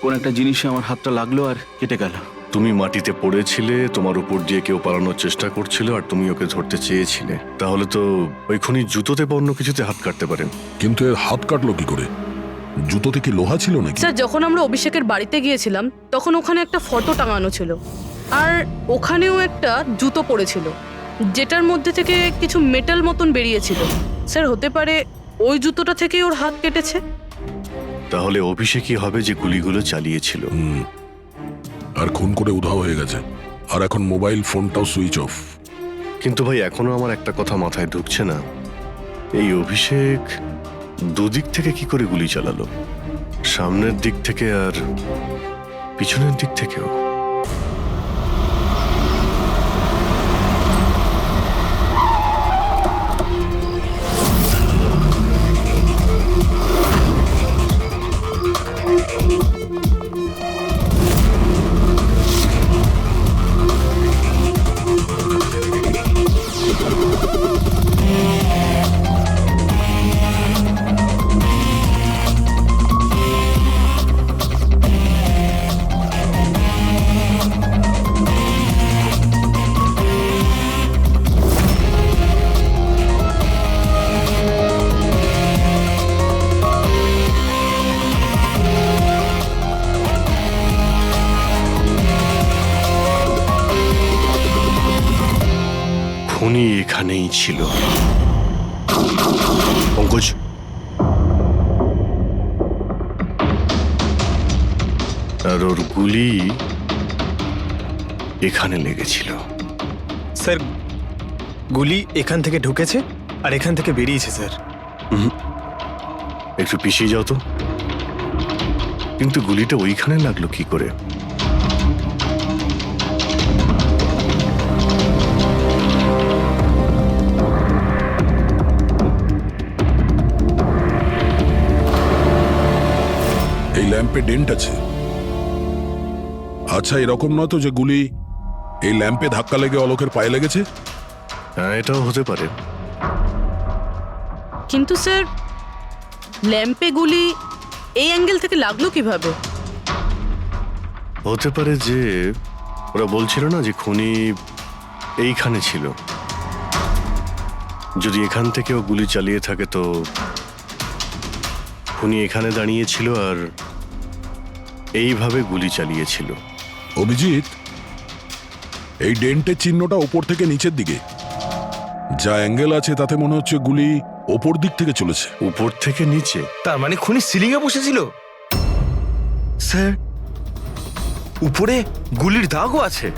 কোন একটা জিনিসে আমার হাতটা লাগলো আর কেটে গেল। তুমি মাটিতে পড়েছিলে, তোমার উপর দিয়ে কেউ পালানোর চেষ্টা করছিল আর তুমি ওকে ধরতে চেয়েছিলে। তাহলে তো ওই খুনি জুতোতে বা অন্য কিছুতে হাত কাটতে পারেন। কিন্তু এর হাত কাটলো কি করে? জুতোতে কি লোহা ছিল নাকি? স্যার, যখন আমরা অভিষেকের বাড়িতে গিয়েছিলাম তখন ওখানে একটা ফটো টাঙানো ছিল, আর ওখানেও একটা জুতো পড়েছিল যেটার মধ্যে থেকে কিছু মেটাল মতন বেরিয়েছিল। স্যার, হতে পারে ওই জুতোটা থেকেই ওর হাত কেটেছে। তাহলে অভিষেকই হবে যে গুলিগুলো চালিয়েছিল। আর খুন করে উধাও হয়ে গেছে, আর এখন মোবাইল ফোনটাও সুইচ অফ। কিন্তু ভাই, এখনো আমার একটা কথা মাথায় ঢুকছে না, এই অভিষেক দুদিক থেকে কি করে গুলি চালালো? সামনের দিক থেকে আর পিছনের দিক থেকেও। এখানেই ছিল। পঙ্কজ, আর ওর গুলি এখানে লেগেছিল। স্যার গুলি এখান থেকে ঢুকেছে আর এখান থেকে বেরিয়েছে স্যার। একটু পিছিয়ে যাও তো। কিন্তু গুলিটা ওইখানে লাগলো কি করে? এই ল্যাম্পে ডেন্ট আছে। আচ্ছা, এরকম নয় তো যে গুলি এই ল্যাম্পে ধাক্কা লেগে অলোকের পায়ে লেগেছে? হ্যাঁ, এটাও হতে পারে। কিন্তু স্যার ল্যাম্পে গুলি এই অ্যাঙ্গেল থেকে লাগলো কিভাবে? হতে পারে যে ওরা বলছিল না যে খুনি এইখানে ছিল। যদি এখান থেকেও গুলি চালিয়ে থাকে তো খুনি এখানে দাঁড়িয়েছিল আর এইভাবে গুলি চালিয়েছিল। অভিজিৎ, এই ডেন্টের চিহ্নটা ওপর থেকে নিচের দিকে। যা অ্যাঙ্গেল আছে তাতে মনে হচ্ছে গুলি ওপর দিক থেকে চলেছে। উপর থেকে নিচে? তার মানে খুনি সিলিং এ বসেছিল। স্যার, উপরে গুলির দাগও আছে।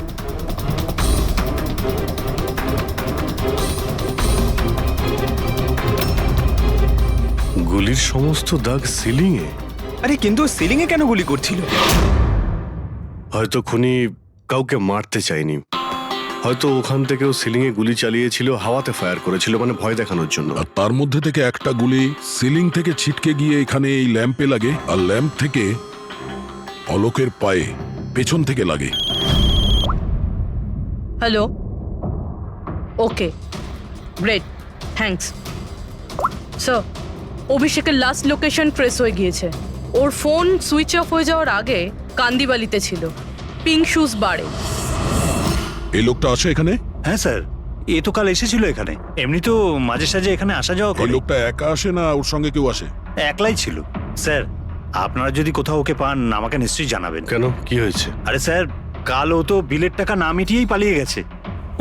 গুলির সমস্ত দাগ সিলিং এ? আরে কিন্তু সিলিং এ কেন গুলি করছিল? হয়তো খুনি কাউকে মারতে চায়নি। হয়তো ওখান থেকেও সিলিং এ গুলি চালিয়েছিল, হাওয়াতে ফায়ার করেছিল, মানে ভয় দেখানোর জন্য। আর তার মধ্যে থেকে একটা গুলি সিলিং থেকে ছিটকে গিয়ে এখানে এই ল্যাম্পে লাগে, আর ল্যাম্প থেকে অলোকের পায়ে পেছন থেকে লাগে। হ্যালো, ওকে, গ্রেট, থ্যাঙ্কস। স্যার, অভিষেকের লাস্ট লোকেশন ট্রেস হয়ে গিয়েছে। ওর ফোন সুইচ অফ হয়ে যাওয়ার আগে কান্দিবালিতে ছিল, পিঙ্ক শুজ বারে। এই লোকটা আসে এখানে? হ্যাঁ স্যার, এ তো কাল এসেছিল এখানে। এমনি তো মাঝে সাঝে এখানে আসা যাওয়া এই করে। লোকটা একা আসে না ওর সঙ্গে কেউ আসে? একলাই ছিল। স্যার, আপনারা যদি কোথাও ওকে পান আমাকে নিশ্চয়ই জানাবেন। কেন, কি হয়েছে? আরে স্যার, কাল ও তো বিলের টাকা না মিটিয়েই পালিয়ে গেছে।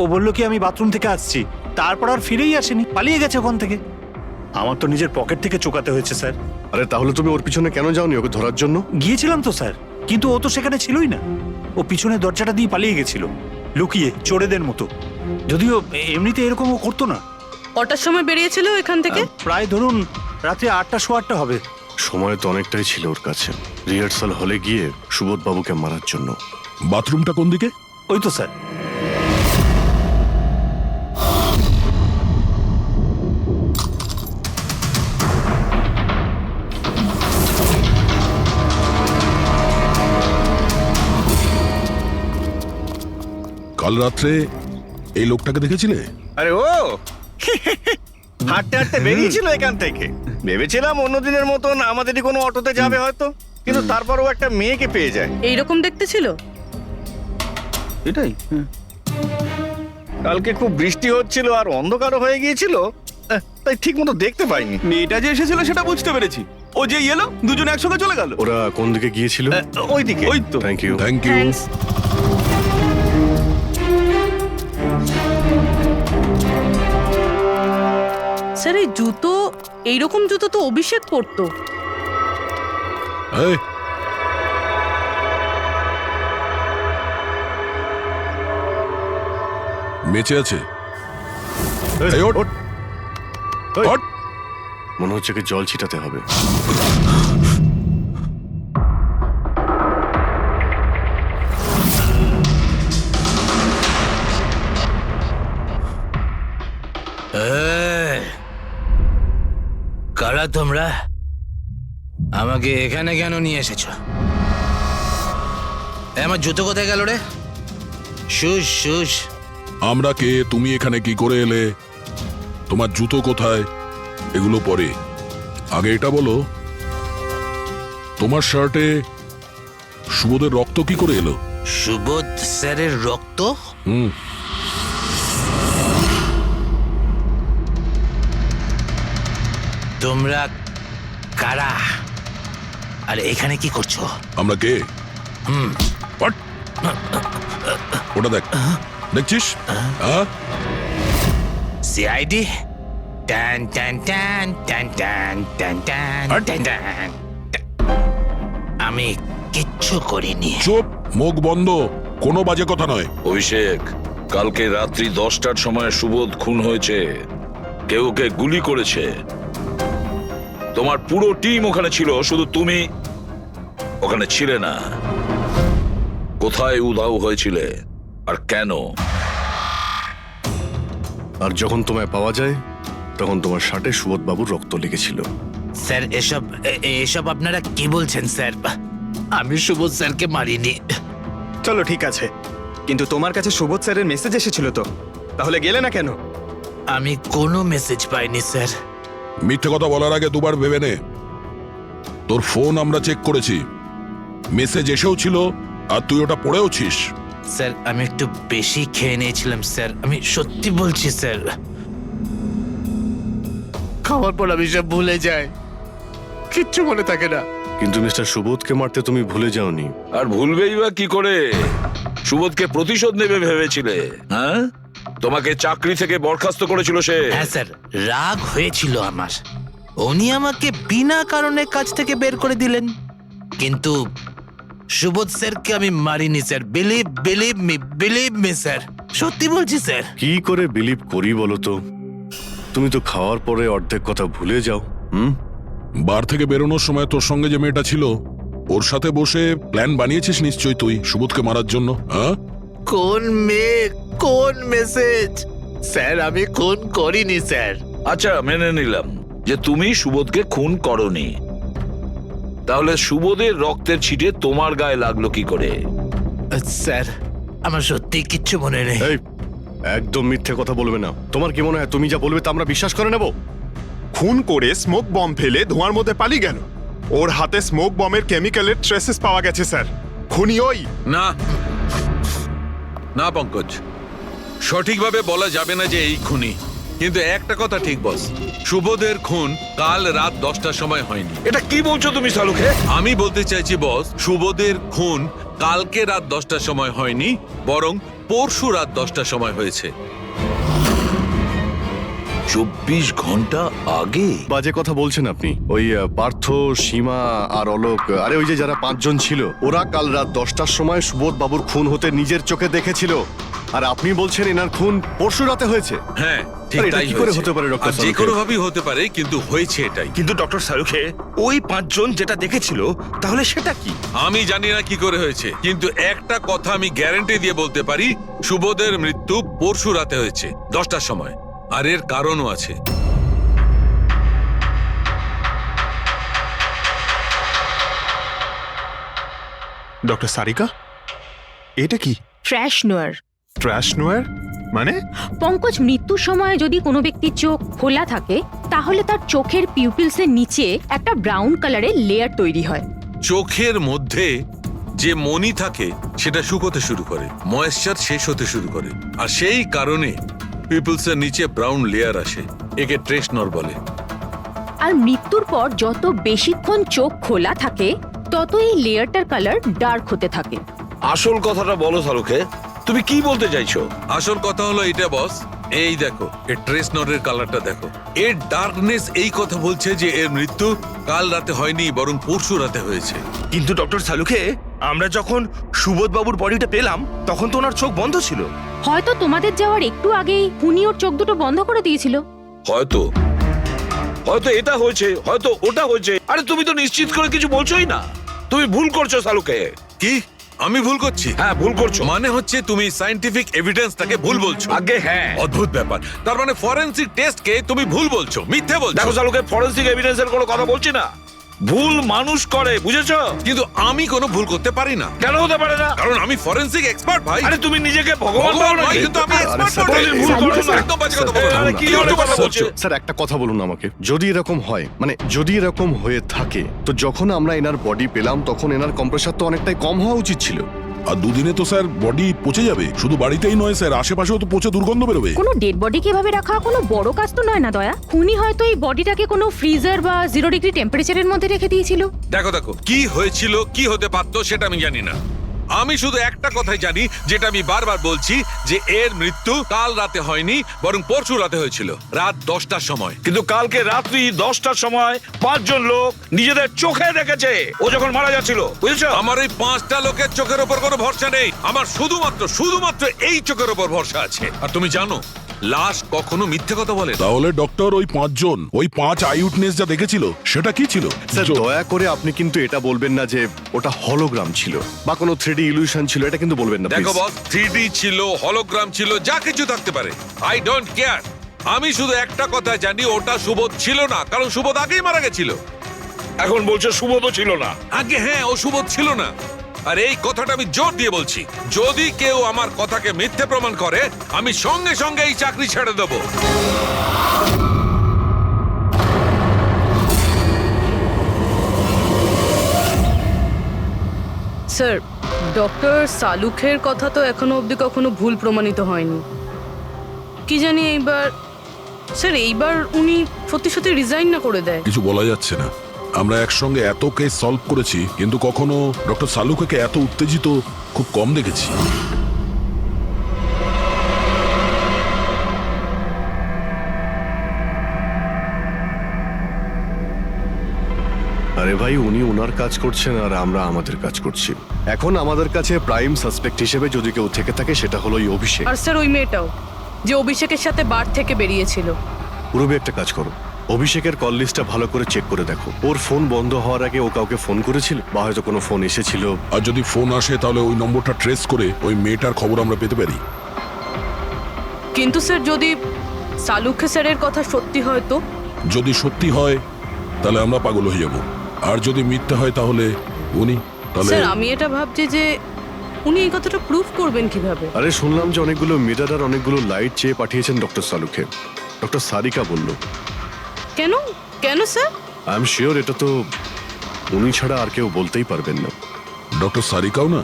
ও বললো কি আমি বাথরুম থেকে আসছি, তারপর আর ফিরেই আসেনি, পালিয়ে গেছে ওখান থেকে। আমার তো নিজের পকেট থেকে চোকাতে হয়েছে স্যার। আরে তাহলে তুমি ওর পিছনে কেন যাওনি ওকে ধরার জন্য? গিয়েছিলাম তো স্যার, কিন্তু ও তো সেখানে ছিলই না। ও পিছনে দরজাটা দিয়ে পালিয়ে গেছিল, লুকিয়ে, চোরেদের মতো। যদিও এমনিতে এরকম ও করতো না। কটার সময় বেরিয়েছিল এখান থেকে? প্রায় ধরুন রাত্রি 8টা, 8:15 হবে। সময় তো অনেকটাই ছিল ওর কাছে। রিহার্সাল হলে গিয়ে সুবোধ বাবুকে মারার জন্য। বাথরুমটা কোন দিকে? ওই তো স্যার। কাল রাত্রে এই লোকটাকে দেখেছিলে? আরে ও হাঁটতে হাঁটতে বেরিয়েছিল এখান থেকে। ভেবেছিলাম অন্যদিনের মতন আমাদেরই কোনো অটোতে যাবে হয়তো, কিন্তু তারপরও একটা মেয়েকে পেয়ে যায়। এইরকম দেখতে ছিল? এটাই। কালকে খুব বৃষ্টি হচ্ছিল আর অন্ধকারও হয়ে গিয়েছিল, তাই ঠিক মতো দেখতে পাইনি। মেয়েটা যে এসেছিল সেটা বুঝতে পেরেছি। ও যে এলো, দুজন একসঙ্গে চলে গেল। ওরা কোন দিকে গিয়েছিল? ওই দিকে। ওই তো। Thank you. Thank you. Sir, এই জুতো, এইরকম জুতো তো অভিষেক পরতো। এই, বেঁচে আছে? এই, ওঠ। ওঠ। মনে হচ্ছে কি জল ছিটাতে হবে। কারা তোমরা? আমাকে এখানে কেন নিয়ে এসেছ? আমার জুতো কোথায় গেল রে? Shoes shoes. আমরা কে, তুমি এখানে কি করে এলে, তোমার জুতো কোথায়, এগুলো পরে। আগে এটা বলো, তোমার শার্টে সুবোধের রক্ত কি করে এলো? সুবোধ স্যারের রক্ত? তোমরা কারা আর এখানে কি করছো? আমরা কে? ওটা দেখ, দেখছিস? সিআইডি টান টান টান টান টান টান টান টান টান। আমি কিচ্ছু করিনি। চুপ, মুখ বন্ধ, কোনো বাজে কথা নয়। অভিষেক, কালকে রাত্রি 10টার সময় সুবোধ খুন হয়েছে, কেউ ওকে গুলি করেছে। তোমার পুরো টিম ওখানে ছিল, শুধু তুমি ওখানে ছিলে না। কোথায় উধাও হয়েছিলে আর কেন? আর যখন তোমায় পাওয়া যায় তখন তোমার শার্টে সুবোধ বাবুর রক্ত লেগেছিল। স্যার এসব আপনারা কি বলছেন স্যার? আমি সুবোধ স্যারকে মারিনি। চলো ঠিক আছে, কিন্তু তোমার কাছে সুবোধ স্যারের মেসেজ এসেছিল তো, তাহলে গেলে না কেন? আমি কোনো মেসেজ পাইনি স্যার। মিথ্যে কথা বলার আগে দুবার ভেবে নে। তোর ফোন আমরা চেক করেছি, মেসেজ এসেও ছিল আর তুই ওটা পড়েওছিস। স্যার আমি একটু বেশি খেয়ে নিয়েছিলাম স্যার, আমি সত্যি বলছি স্যার। খাওয়ার পর আমি সব ভুলে যাই, কিচ্ছু মনে থাকে না। কিন্তু মিস্টার সুবোধকে মারতে তুমি ভুলে যাওনি। আর ভুলবেই বা কি করে? সুবোধকে প্রতিশোধ নেবে ভেবেছিলে? হ্যাঁ, তোমাকে চাকরি থেকে বরখাস্ত করেছিল সে। হ্যাঁ স্যার, রাগ হয়েছিল আমার। উনি আমাকে বিনা কারণে কাজ থেকে বের করে দিলেন, কিন্তু সুবোধ স্যারকে আমি মারিনি স্যার। বিলিভ মি স্যার, সত্যি বলছি স্যার। কি করে বিলিভ করি বলো তো? তুমি তো খাওয়ার পরে অর্ধেক কথা ভুলে যাও। বার থেকে বেরোনোর সময় তোর সঙ্গে যে মেয়েটা ছিল ওর সাথে বসে প্ল্যান বানিয়েছিস নিশ্চয়ই তুই সুবোধকে মারার জন্য। হ্যাঁ, কোন মেয়ে, কোন মেসেজ? স্যার আমি খুন করিনি স্যার। আচ্ছা, মেনে নিলাম যে তুমি সুবোধকে খুন করনি, তাহলে সুবোধের রক্তের ছিটে তোমার গায়ে লাগলো কি করে? স্যার আমার সত্যি কিচ্ছু মনে নেই। একদম মিথ্যে কথা বলবে না। তোমার কি মনে হয় তুমি যা বলবে তা আমরা বিশ্বাস করে নেব? খুন করে স্মোক বম ফেলে ধোঁয়ার মধ্যে পালিয়ে গেল। ওর হাতে স্মোক বমের কেমিক্যালের ট্রেসেস পাওয়া গেছে স্যার। খুনি ওই না না পঙ্কজ, সঠিকভাবে বলা যাবে না যে এই খুনি, কিন্তু একটা কথা ঠিক বস, সুবোধের খুন কাল রাত 10টার সময় হয়নি। এটা কি বলছো তুমি সালুকে? আমি বলতে চাইছি বস, সুবোধের খুন কালকে রাত 10টার সময় হয়নি, বরং পরশু রাত 10টার সময় হয়েছে। 24 ঘন্টা আগে? বাজে কথা বলছেন আপনি। ওই পার্থ, সীমা আর অলোক, আরে ওই যে যারা 5 জন ছিল, ওরা কাল রাত 10টার সময় সুবোধ বাবুর খুন হতে নিজের চোখে দেখেছিল। আর আপনি বলছেন এনার খুন পরশু রাতে হয়েছে? হ্যাঁ, ঠিক আরে এটা তাই কি করে হয়েছে। হতে পারে ডক্টর আর যে সালুখে? কোনো ভাবেই হতে পারে, কিন্তু হয়েছে এটাই। কিন্তু ডক্টর সালুখে, ওই 5 জন যেটা দেখেছিল তাহলে সেটা কি? আমি জানি না কি করে হয়েছে, কিন্তু একটা কথা আমি গ্যারান্টি দিয়ে বলতে পারি, সুবোধের মৃত্যু পরশু রাতে হয়েছে 10টার সময়, আর এর কারণও আছে। ডক্টর সারিকা, এটা কি? ট্র্যাশ নোয়ার। ট্র্যাশ নোয়ার মানে? পঙ্কজ, মৃত্যুর সময় যদি কোনো ব্যক্তির চোখ খোলা থাকে তাহলে তার চোখের পিউপিলসের নিচে একটা ব্রাউন কালারের লেয়ার তৈরি হয়। চোখের মধ্যে যে মনি থাকে সেটা শুকোতে শুরু করে, ময়েশ্চার শেষ হতে শুরু করে, আর সেই কারণে পিপলসের নিচে ব্রাউন লেয়ার আসে। একে ট্রেশ নর বলে। আর মৃত্যুর পর যত বেশিক্ষণ চোখ খোলা থাকে তত এই লেয়ারটার কালার ডার্ক হতে থাকে। আসল কথাটা বলো সালুকে, তুমি কি বলতে চাইছো? আসল কথা হলো এটা বস, এই দেখো, এর ট্রেস নরের কালারটা দেখো। এর ডার্কনেস এই কথা বলছে যে এর মৃত্যু কাল রাতে হয়নি, বরং পরশু রাতে হয়েছে। কিন্তু ডক্টর সালুখে, আমরা যখন সুবোধ বাবুর বডিটা পেলাম তখন তো ওনার চোখ বন্ধ ছিল। হয়তো তোমাদের যাওয়ার একটু আগেই উনি ওর চোখ দুটো বন্ধ করে দিয়েছিল। হয়তো এটা হয়েছে, হয়তো ওটা হয়েছে। আরে তুমি তো নিশ্চিত করে কিছু বলছোই না। তুমি ভুল করছো সালুকে। কি আমি ভুল করছি? হ্যাঁ, ভুল করছো। মানে হচ্ছে তুমি সায়েন্টিফিক এভিডেন্সটাকে ভুল বলছো। আগে হ্যাঁ, অদ্ভুত ব্যাপার। তার মানে ফরেনসিক টেস্টকে তুমি ভুল বলছো, মিথ্যে বলছো। দেখো সালুকে, ফরেনসিক এভিডেন্সের কোনো কথা বলছি না। ভুল মানুষ করে, বুঝেছো? কিন্তু আমি কোনো ভুল করতে পারি না। কেন হতে পারে না? কারণ আমি ফরেনসিক এক্সপার্ট ভাই। আরে তুমি নিজেকে ভগবান ভাবো নাকি? কিন্তু আমি এক্সপার্ট ভুল করছো না। একদম বাজে কথা বলছো। আরে কি ধরনের কথা বলছো? স্যার একটা কথা বলুন আমাকে, যদি এরকম হয়, মানে যদি এরকম হয়ে থাকে, তো যখন আমরা এনার বডি পেলাম তখন এনার কম্প্রেসার তো অনেকটাই কম হওয়া উচিত ছিল। আর দুদিনে তো স্যার বডি পচে যাবে। শুধু বাড়িতেই নয় স্যার, আশেপাশেও তো পচে দুর্গন্ধ বেরোবে। কোনো ডেড বডি কিভাবে রাখা কোনো বড় কাজ তো নয় না দয়া। খুনি হয়তো এই বডিটাকে কোনো ফ্রিজার বা 0 ডিগ্রি টেম্পারেচারের মধ্যে রেখে দিয়েছিল। দেখো কি হয়েছিল, কি হতে পারতো সেটা আমি জানি না। আমি শুধু একটা কথাই জানি, যেটা আমি বারবার বলছি, যে এর মৃত্যু কাল রাতে হয়নি, বরং পরশু রাতে হয়েছিল, রাত 10টার সময়। কিন্তু কালকে রাত্রি 10টার সময় 5 জন লোক নিজেদের চোখে দেখেছে ও যখন মারা যাচ্ছিল, বুঝেছো? আমার এই 5টা লোকের চোখের ওপর কোনো ভরসা নেই। আমার শুধুমাত্র এই চোখের ওপর ভরসা আছে। আর তুমি জানো, লাশ কখনো মিথ্যে কথা বলে না। তাহলে ডক্টর ওই 5 জন, ওই 5 আই উইটনেস যা দেখেছিল সেটা কি ছিল? স্যার দয়া করে আপনি কিন্তু এটা বলবেন না যে ওটা হলোগ্রাম ছিল বা কোনো 3D ইলিউশন ছিল, এটা কিন্তু বলবেন না দেখো please। বস, 3D ছিল, হলোগ্রাম ছিল, যা কিছু থাকতে পারে, আই ডোন্ট কেয়ার। আমি শুধু একটা কথা জানি, ওটা সুবোধ ছিল না, কারণ সুবোধ আগেই মারা গেছিল। এখন বলছে সুবোধও ছিল না। আগে হ্যাঁ, ও সুবোধ ছিল না। আর এই কথাটা আমি জোর দিয়ে বলছি, যদি কেউ আমার কথাকে মিথ্যে প্রমাণ করে, আমি সঙ্গে সঙ্গে এই চাকরি ছেড়ে দেবো। স্যার, ডক্টর সালুখের কথা তো এখনো অবধি কখনো ভুল প্রমাণিত হয়নি। কি জানি এইবার উনি সত্যি রিজাইন না করে দেয়। কিছু বলা যাচ্ছে না। আমরা একসঙ্গে এত কেস সলভ করেছি, কিন্তু কখনো ডক্টর সালুকে এত উত্তেজিত খুব কম দেখেছি। আরে ভাই, উনি ওনার কাজ করছেন আর আমরা আমাদের কাজ করছি। এখন আমাদের কাছে প্রাইম সাসপেক্ট হিসেবে যদি কেউ থেকে থাকে, সেটা হলো এই অভিষেক। আর স্যার, ওই মেয়েটাও যে অভিষেকের সাথে বার থেকে বেরিয়েছিল। পুরবি একটা কাজ করো, অভিষেকের কল লিস্টটা ভালো করে চেক করে দেখো। ওর ফোন বন্ধ হওয়ার আগে ও কাউকে ফোন করেছিল বা হয়তো কোনো ফোন এসেছিল। আর যদি ফোন আসে তাহলে ওই নম্বরটা ট্রেস করে ওই মেয়েটার খবর আমরা পেতে পারি। কিন্তু স্যার, যদি সালুখে স্যারের কথা সত্যি হয় তো? যদি সত্যি হয় তাহলে আমরা পাগল হয়ে যাব, আর যদি মিথ্যা হয় তাহলে উনি তাহলে। স্যার, আমি এটা ভাবছি যে উনি এই কথাটা প্রুফ করবেন কিভাবে? আরে শুনলাম যে অনেকগুলো মিটার আর অনেকগুলো লাইট চেয়ে পাঠিয়েছেন ডক্টর সালুকে। ডক্টর সারিকা বলল। কেন স্যার? আই এম শিওর এটা তো উনি ছাড়া আর কেউ বলতেই পারবেন না। ডক্টর সারিকাও না?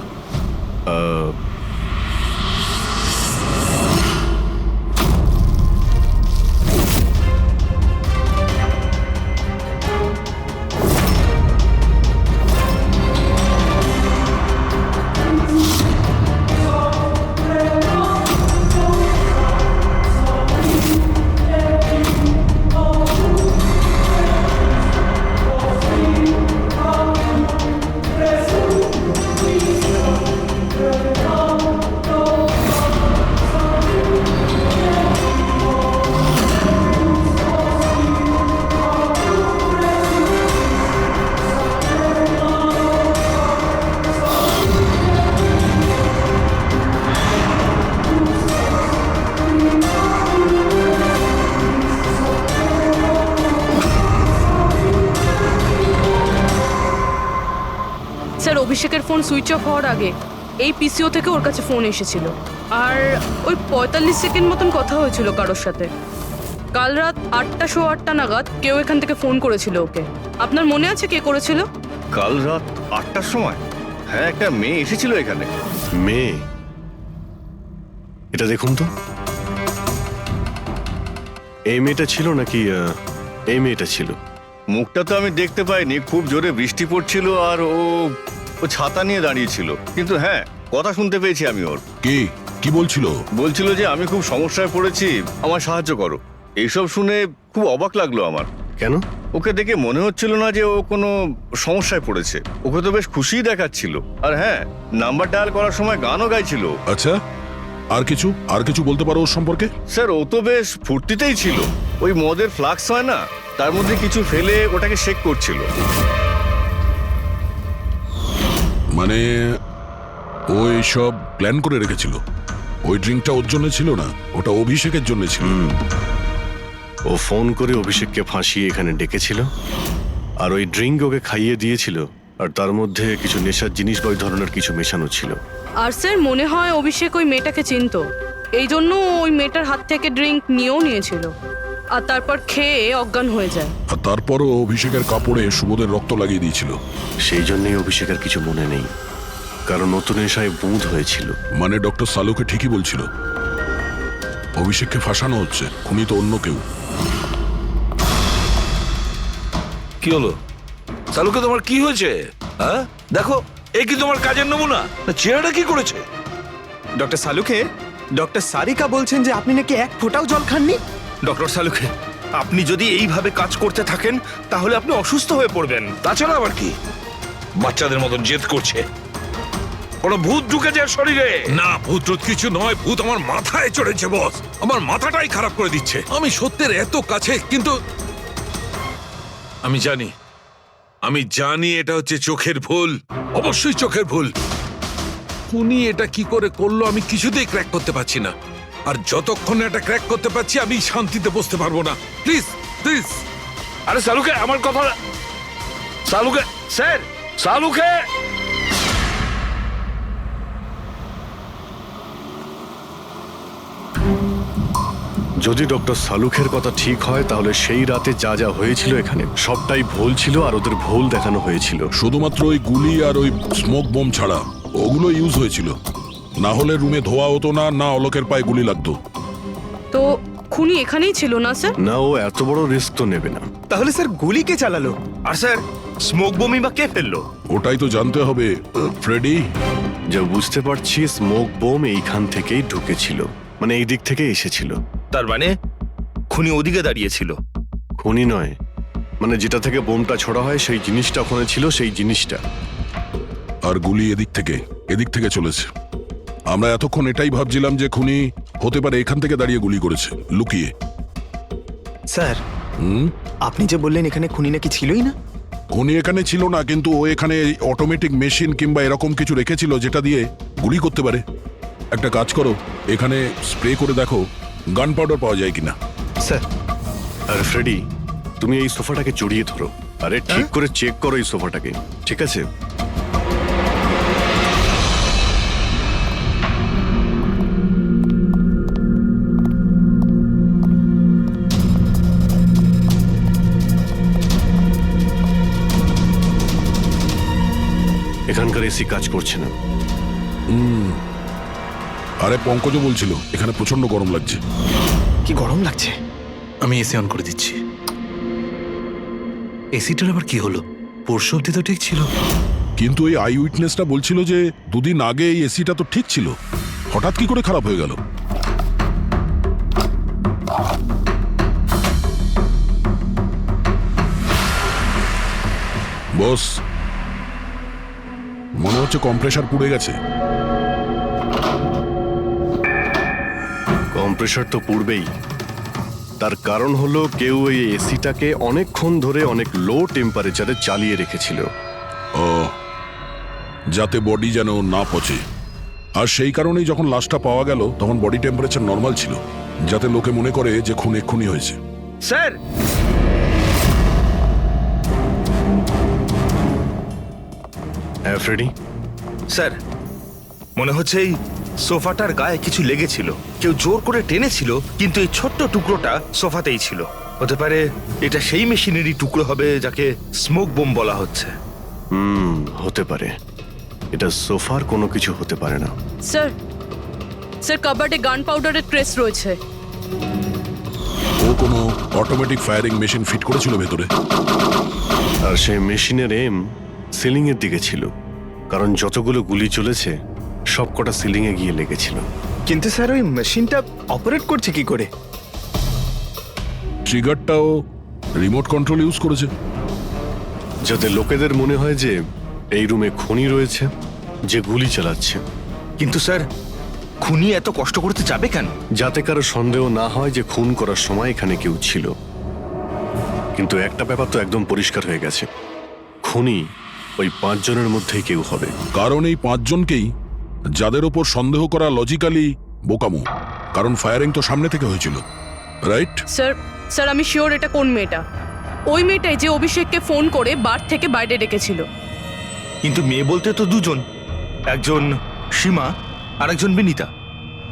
স্যার, অভিষেকের ফোন সুইচ অফ হওয়ার আগে এই পিসিও থেকে ওর কাছে ফোন এসেছিল, আর ওই 45 সেকেন্ড মতন কথা হয়েছিল কারোর সাথে। কাল রাত 8:08 নাগাদ কেউ এখান থেকে ফোন করেছিল ওকে। আপনার মনে আছে কে করেছিল? কাল রাত 8টার সময়? হ্যাঁ, একটা মেয়ে এসেছিল এখানে। মেয়ে? এটা দেখুন তো, এই মেয়েটা ছিল নাকি এই মেয়েটা ছিল? মুখটা তো আমি দেখতে পাইনি, খুব জোরে বৃষ্টি পড়ছিল আর ও ছাতা নিয়ে দাঁড়িয়েছিল। কিন্তু হ্যাঁ, কথা শুনতে পেয়েছি আমি ওর। কি বলছিল যে আমি খুব সমস্যায় পড়েছি, আমার সাহায্য করো। এইসব শুনে খুব অবাক লাগলো আমার। কেন? ওকে দেখে মনে হচ্ছিল না যে ও কোনো সমস্যায় পড়েছে। ওকে তো বেশ খুশিই দেখাচ্ছিল। আর হ্যাঁ, নাম্বার ডায়াল করার সময় গানও গাইছিল। আচ্ছা, আর কিছু বলতে পারো ওর সম্পর্কে? স্যার, ও তো বেশ ফুর্তিতেই ছিল। ওই মদের ফ্লাক্স হয় না, তার মধ্যে কিছু ফেলে ওটাকে শেক করছিল। মানে ও এইসব প্ল্যান করে রেখেছিল? ওই ড্রিঙ্কটা ওর জন্য ছিল না, ওটা অভিষেকের জন্য ছিল। ও ফোন করে অভিষেককে ফাঁসিয়ে এখানে ডেকেছিল, আর ওই ড্রিঙ্ক ওকে খাইয়ে দিয়েছিল, আর তার মধ্যে কিছু নেশার জিনিস বা ওই ধরনের কিছু মেশানো ছিল। আর স্যার, মনে হয় অভিষেক ওই মেয়েটাকে চিনতো, এই জন্য ওই মেয়েটার হাত থেকে ড্রিঙ্ক নিয়েছিল, আর তারপর খেয়ে অজ্ঞান হয়ে যায়। আর তারপরও অভিষেকের কাপড়ে সুবোধের রক্ত লাগিয়ে দিয়েছিল। সেই জন্যই অভিষেকের কিছু মনে নেই, কারণ নতুন নেশায় বুঁদ হয়েছিল। মানে ডক্টর সালুকে ঠিকই বলছিল, অভিষেককে ফাঁসানো হচ্ছে, খুনি তো অন্য কেউ। কি হলো সালুকে, তোমার কি হয়েছে? হ্যাঁ, দেখো এ কি তোমার কাজের নমুনা না চেহারাটা কি করেছে? ডক্টর সালুখে, ডক্টর সারিকা বলছেন যে আপনি নাকি এক ফোঁটাও জল খাননি। ডক্টর সালুখে, আপনি যদি এইভাবে কাজ করতে থাকেন তাহলে আপনি অসুস্থ হয়ে পড়বেন। তাছাড়া আবার কি বাচ্চাদের মতন জেদ করছে? কোনো ভূত ঢুকেছে এর শরীরে? না, ভূত টুত কিছু নয়, ভূত আমার মাথায় চড়েছে বস। আমার মাথাটাই খারাপ করে দিচ্ছে। আমি সত্যের এত কাছে, কিন্তু আমি জানি এটা হচ্ছে চোখের ভুল, অবশ্যই চোখের ভুল। উনি এটা কি করে করলো আমি কিছুতেই ক্র্যাক করতে পারছি না। আর যতক্ষণ এটা ক্র্যাক করতে পারছি আমি শান্তিতে বসতে পারবো না। Please please. আরে সালুকে আমার কথা, সালুকে স্যার, সালুকে যদি ডক্টর সালুখের কথা ঠিক হয় তাহলে সেই রাতে যা যা হয়েছিল এখানে সবটাই ভুল ছিল, আর ওদের ভুল দেখানো হয়েছিল। শুধুমাত্র ওই গুলি আর ওই স্মোক বোম ছাড়া ওগুলো ইউজ হয়েছিল। না হলে রুমে ধোয়া হতো না, না অলোকের পায়ে গুলি লাগতো। তো খুনি এখানেই ছিল না স্যার? না, ও এত বড় রিস্ক তো নেবে না। তাহলে স্যার গুলি কে চালালো? আর স্যার স্মোক বোমই বা কে ফেললো? ওটাই তো জানতে হবে ফ্রেডি। যা বুঝতে পারছি স্মোক বোম এইখান থেকেই ঢুকেছিল, মানে এই দিক থেকে এসেছিল। তার মানে খুনি ওদিকে দাঁড়িয়েছিল? খুনি নয়, মানে যেটা থেকে বোমটা ছোড়া হয় সেই জিনিসটা ওখানে ছিল, সেই জিনিসটা। আর গুলি এদিক থেকে চলেছে। আমরা এতক্ষণ এটাই ভাবছিলাম যে খুনি হতে পারে এখান থেকে দাঁড়িয়ে গুলি করেছে লুকিয়ে। স্যার আপনি যে বললেন এখানে খুনি নাকি ছিলই না। খুনি এখানে ছিল না, কিন্তু ও এখানে অটোমেটিক মেশিন কিংবা এরকম কিছু রেখেছিল যেটা দিয়ে গুলি করতে পারে। একটা কাজ করো, এখানে স্প্রে করে দেখো গান পাউডার পাওয়া যায় কিনা। স্যার। আর ফ্রেডি, তুমি এই সোফাটাকে জড়িয়ে ধরো। আরে ঠিক করে চেক করো এই সোফাটাকে, ঠিক আছে? এখানকার এসি কাজ করছে না। আরে পঙ্কজও বলছিল এখানে প্রচন্ড গরম লাগছে। কি গরম লাগছে? আমি এসি অন করে দিচ্ছি। এসিটার আবার কি হলো? পরশু অব্দি তো ঠিক ছিল। কিন্তু এই আই উইটনেসটা বলছিল যে দুদিন আগে এই এসিটা তো ঠিক ছিল, হঠাৎ কি করে খারাপ হয়ে গেল? বস, মনে হচ্ছে কম্প্রেসার পুড়ে গেছে। কম্প্রেসার তো পুড়বেই, তার কারণ হলো কেউ এই এসিটাকে অনেকক্ষণ ধরে অনেক লো টেম্পারেচারে চালিয়ে রেখেছিল। ও, যাতে বডি যেন না পচে। আর সেই কারণেই যখন লাশটা পাওয়া গেল তখন বডি টেম্পারেচার নর্মাল ছিল, যাতে লোকে মনে করে যে খুন এক্ষুনি হয়েছে। স্যার, হ্যাঁ ফ্রেডি। স্যার, মনে হচ্ছে এই সোফাটার গায়ে কিছু লেগেছিল, কেউ জোর করে টেনেছিল, কিন্তু এই ছোট্ট টুকরোটা সোফাতেই ছিল। হতে পারে এটা সেই মেশিনেরই টুকরো হবে যাকে স্মোক বোম বলা হচ্ছে। হতে পারে। এটা সোফার কোনো কিছু হতে পারে না। স্যার কাবার্ডে গান পাউডারের ট্রেস রয়েছে। ও কোনো অটোমেটিক ফায়ারিং মেশিন ফিট করেছিল ভেতরে। আর সেই মেশিনের এম সিলিং এর দিকে ছিল, কারণ যতগুলো গুলি চলেছে সবকটা সিলিং এ গিয়ে লেগেছিল। কিন্তু স্যার ওই মেশিনটা অপারেট করছে কি করে? ট্রিগারটাও রিমোট কন্ট্রোল ইউজ করেছে, যাতে লোকেদের মনে হয় যে এই রুমে খুনি রয়েছে যে গুলি চালাচ্ছে। কিন্তু স্যার, খুনি এত কষ্ট করতে যাবে কেন? যাতে কারো সন্দেহ না হয় যে খুন করার সময় এখানে কেউ ছিল। কিন্তু একটা ব্যাপার তো একদম পরিষ্কার হয়ে গেছে, খুনি ওই 5 জনের মধ্যেই কেউ হবে। কারণ এই 5 জনকেই যাদের ওপর সন্দেহ করা লজিক্যালি বোকামো, কারণ ফায়ারিং তো সামনে থেকে হয়েছিল, রাইট? স্যার আমি শিওর এটা কোন মেয়েটা। ওই মেয়েটাই যে অভিষেককে ফোন করে বার থেকে বাইরে ডেকেছিল। কিন্তু মেয়ে বলতে তো দুজন, একজন সীমা আর একজন বিনীতা।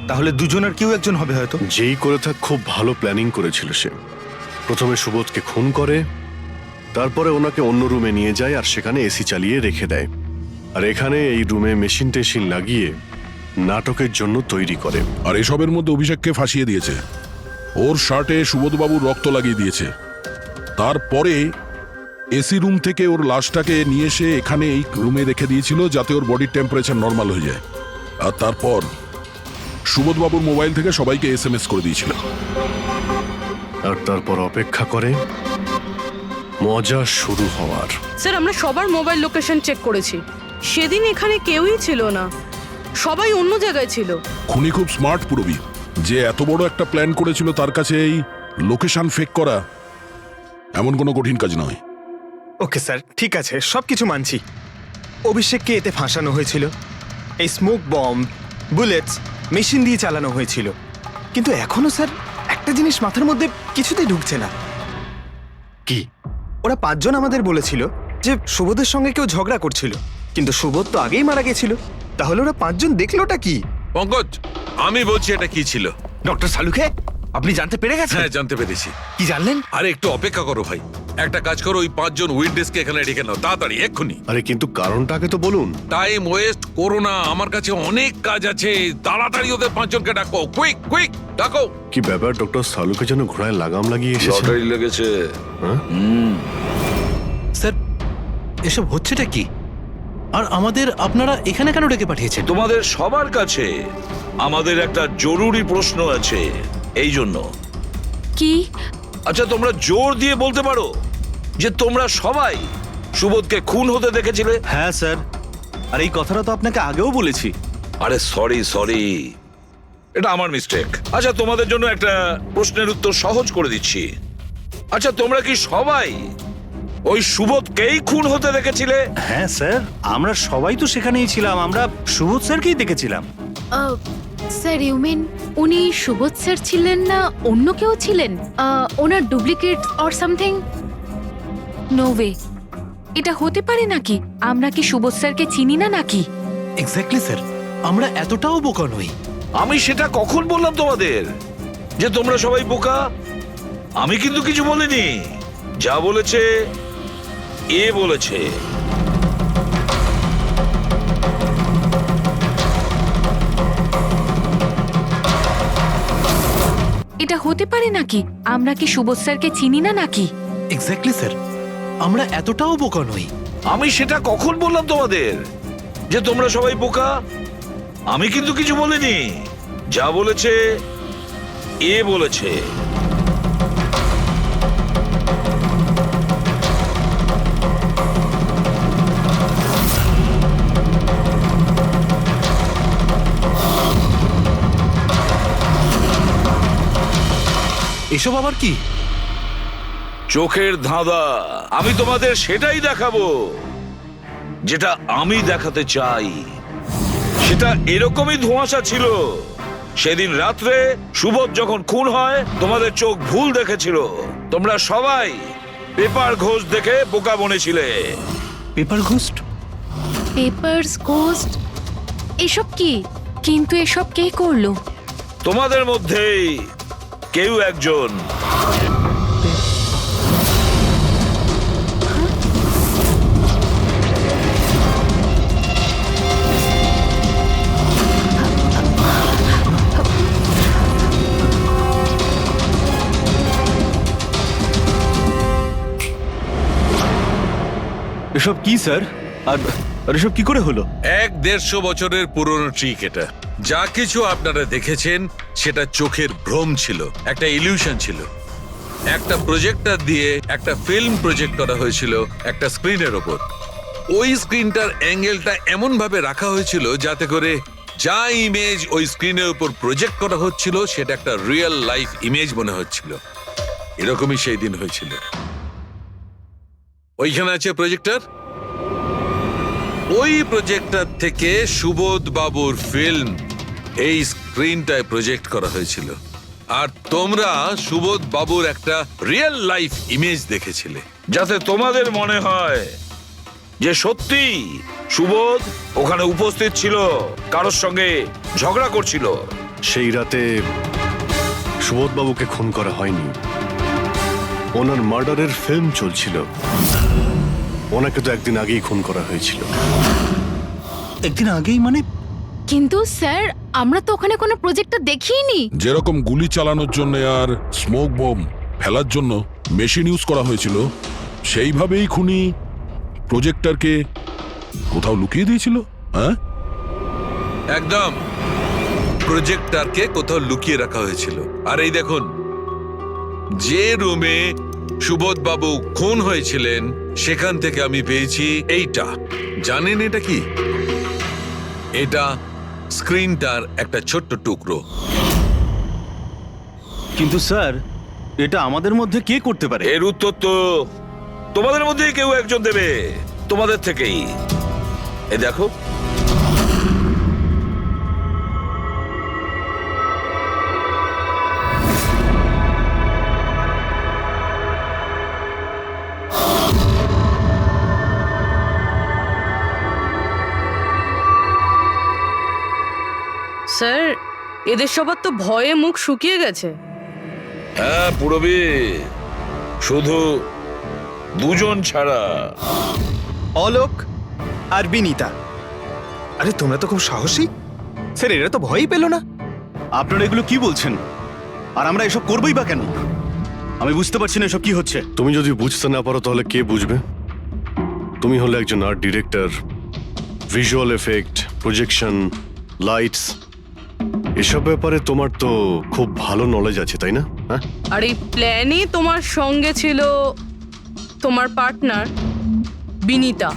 তাহলে দুজনের কেউ একজন হবে হয়তো। যেই করে থাক খুব ভালো প্ল্যানিং করেছিল সে। প্রথমে সুবোধকে খুন করে, তারপরে ওনাকে অন্য রুমে নিয়ে যায় আর সেখানে এসি চালিয়ে রেখে দেয়। আর এখানে এই রুমে মেশিন টেশিন লাগিয়ে নাটকের জন্য তৈরি করে। আর এসবের মধ্যে অভিষেককে ফাঁসিয়ে দিয়েছে। ওর শার্টে সুবোধবাবুর রক্ত লাগিয়ে দিয়েছে। তারপরে এসি রুম থেকে ওর লাশটাকে নিয়ে এসে এখানে এই রুমে রেখে দিয়েছিল যাতে ওর বডির টেম্পারেচার নর্মাল হয়ে যায়। আর তারপর সুবোধবাবুর মোবাইল থেকে সবাইকে এসএমএস করে দিয়েছিল। আর তারপর অপেক্ষা করে মজা শুরু হওয়ার। স্যার আমরা সবার মোবাইল লোকেশন চেক করেছি, সেদিন এখানে কেউই ছিল না, সবাই অন্য জায়গায় ছিল। খুনি খুব স্মার্ট পুরবি, যে এত বড় একটা প্ল্যান করেছিল তার কাছে এই লোকেশন ফেক করা এমন কোনো কঠিন কাজ নয়। ওকে স্যার, ঠিক আছে, সবকিছু মানছি। অভিষেককে এতে ফাঁসানো হয়েছিল, এই স্মোক বম্ব, বুলেটস, মেশিন দিয়ে চালানো হয়েছিল। কিন্তু এখনো স্যার একটা জিনিস মাথার মধ্যে কিছুতেই ঢুকছে না। কি? ওরা 5 জন আমাদের বলেছিল যে সুবোধের সঙ্গে কেউ ঝগড়া করছিল, কিন্তু সুবোধ তো আগেই মারা গেছিল। তাহলে ওরা 5 জন দেখলোটা কি? পঙ্কজ, আমি বলছি এটা কি ছিল। ডক্টর সালুখে, আপনি জানতে পেরে গেছেন? হ্যাঁ, জানতে পেরেছি। কি জানলেন? আরে একটু অপেক্ষা করো ভাই, একটা কাজ করো, ওই 5 জন উইটনেসকে এখানে ডেকে নাও তাড়াতাড়ি, এক্ষুনি। আরে কিন্তু কারণটাকে তো বলুন। টাইম ওয়েস্ট করো না, আমার কাছে অনেক কাজ আছে। তাড়াতাড়ি ওদের 5 জনকে ডাকো, কুইক কুইক ডাকো। কি ব্যাপার, ডক্টর সালুকে যেন ঘোড়ায় লাগাম লাগিয়ে এসেছে। লটারি লেগেছে। স্যার, এসব হচ্ছেটা কি? আর আমাদের আপনারা এখানে কেন ডেকে পাঠিয়েছেন? তোমাদের সবার কাছে আমাদের একটা জরুরি প্রশ্ন আছে, এই জন্য। কি? আচ্ছা, তোমরা জোর দিয়ে বলতে পারো যে তোমরা সবাই সুবোধকে খুন হতে দেখেছিলে? হ্যাঁ স্যার, আর এই কথাটা তো আপনাকে আগেও বলেছি। আরে সরি, এটা আমার মিস্টেক। আচ্ছা, তোমাদের জন্য একটা প্রশ্নের উত্তর সহজ করে দিচ্ছি। আচ্ছা, তোমরা কি সবাই ওই সুবোধকেই খুন হতে দেখেছিলে? হ্যাঁ স্যার, আমরা সবাই তো সেখানেই ছিলাম, আমরা সুবোধ স্যারকেই দেখেছিলাম। স্যার, ইউ মিন উনি সুবোধ স্যার ছিলেন না অন্য কেউ ছিলেন? ওনার duplicate or something? No way, এটা হতে পারে নাকি? আমরা কি সুবোধ স্যারকে চিনি না নাকি? এক্স্যাক্টলি স্যার, আমরা এতটাও বোকা নই। আমি সেটা কখন বললাম তোমাদের যে তোমরা সবাই বোকা? আমি কিন্তু কিছু বলিনি, যা বলেছে এ বলেছে। এটা হতে পারে নাকি? আমরা কি সুবোধ স্যারকে চিনি না নাকি? এক্স্যাক্টলি স্যার, আমরা এতটাও বোকা নই। আমি সেটা কখন বললাম তোমাদের যে তোমরা সবাই বোকা? আমি কিন্তু কিছু বলিনি, যা বলেছে এ বলেছে। এসব আবার কি? চোখের ধাঁধা। আমি তোমাদের সেটাই দেখাবো যেটা আমি দেখাতে চাই। সেটা এরকমই ধোঁয়াশা ছিল। সেদিন রাত্রে সুবোধ যখন খুন হয়, তোমাদের চোখ ভুল দেখেছিল। তোমরা সবাই পেপার ঘোষ দেখে বোকা বনেছিলে। Paper ghost? Papers ghost? এসব কি? কিন্তু এসব কে করলো? তোমাদের মধ্যেই কেউ একজন। এসব কি স্যার? আর এসব কি করে হলো? 150 বছরের পুরনো ট্রিক এটা। যা কিছু আপনারা দেখেছেন সেটা চোখের ভ্রম ছিল, একটা ইলিউশন ছিল। একটা প্রজেক্টর দিয়ে একটা ফিল্ম প্রজেক্ট করা হয়েছিল একটা স্ক্রিনের ওপর। ওই স্ক্রিনটার অ্যাঙ্গেলটা এমন ভাবে রাখা হয়েছিল যাতে করে যা ইমেজ ওই স্ক্রিনের উপর প্রজেক্ট করা হচ্ছিল সেটা একটা রিয়েল লাইফ ইমেজ মনে হচ্ছিল। এরকমই সেই দিন হয়েছিল। ওইখানে আছে প্রজেক্টর। ওই প্রজেক্টর থেকে সুবোধ বাবুর ফিল্ম এই স্ক্রিনটায় প্রজেক্ট করা হয়েছিল। আর তোমরা সুবোধ বাবুর একটা রিয়েল লাইফ ইমেজ দেখেছিলে, যাতে তোমাদের মনে হয় যে সত্যি সুবোধ ওখানে উপস্থিত ছিল, কারোর সঙ্গে ঝগড়া করছিল। সেই রাতে সুবোধবাবুকে খুন করা হয়নি, ওনার মার্ডারের ফিল্ম চলছিল। ওনাকে তো একদিন আগেই খুন করা হয়েছিল। একদিন আগেই মানে? কিন্তু স্যার, আমরা তো ওখানে কোনো প্রজেক্টর দেখিনি। যেরকম গুলি চালানোর জন্য আর স্মোক বম ফেলার জন্য মেশিন ইউজ করা হয়েছিল, সেইভাবেই খুনি প্রজেক্টরকে কোথাও লুকিয়ে দিয়েছিল, হ্যাঁ? একদম, প্রজেক্টরকে কোথাও লুকিয়ে রাখা হয়েছিল। আর এই দেখুন, যে রুমে সুবোধ বাবু খুন হয়েছিলেন সেখান থেকে আমি পেয়েছি এইটা। জানেন এটা কি? এটা স্ক্রিনটার একটা ছোট্ট টুকরো। কিন্তু স্যার, এটা আমাদের মধ্যে কে করতে পারে? এর উত্তর তো তোমাদের মধ্যেই কেউ একজন দেবে, তোমাদের থেকেই। এ দেখো, স্যার, এদের সবার তো ভয়ে মুখ শুকিয়ে গেছে। হ্যাঁ পুরবি, শুধু দুজন ছাড়া। অলোক আর বিনীতা। আরে তোমরা তো খুব সাহসী। স্যার, এরা তো ভয়ই পেল না। আপনারা এগুলো কি বলছেন? আর আমরা এসব করবোই বা কেন? আমি বুঝতে পারছি না এসব কি হচ্ছে। তুমি যদি বুঝতে না পারো তাহলে কে বুঝবে? তুমি হলে একজন art director, visual effect, projection, lights, এসব ব্যাপারে তোমার তো খুব ভালো নলেজ আছে, তাই না? হ্যাঁ, আর এই প্ল্যানই তোমার সঙ্গে ছিল তোমার পার্টনার বিনীতা।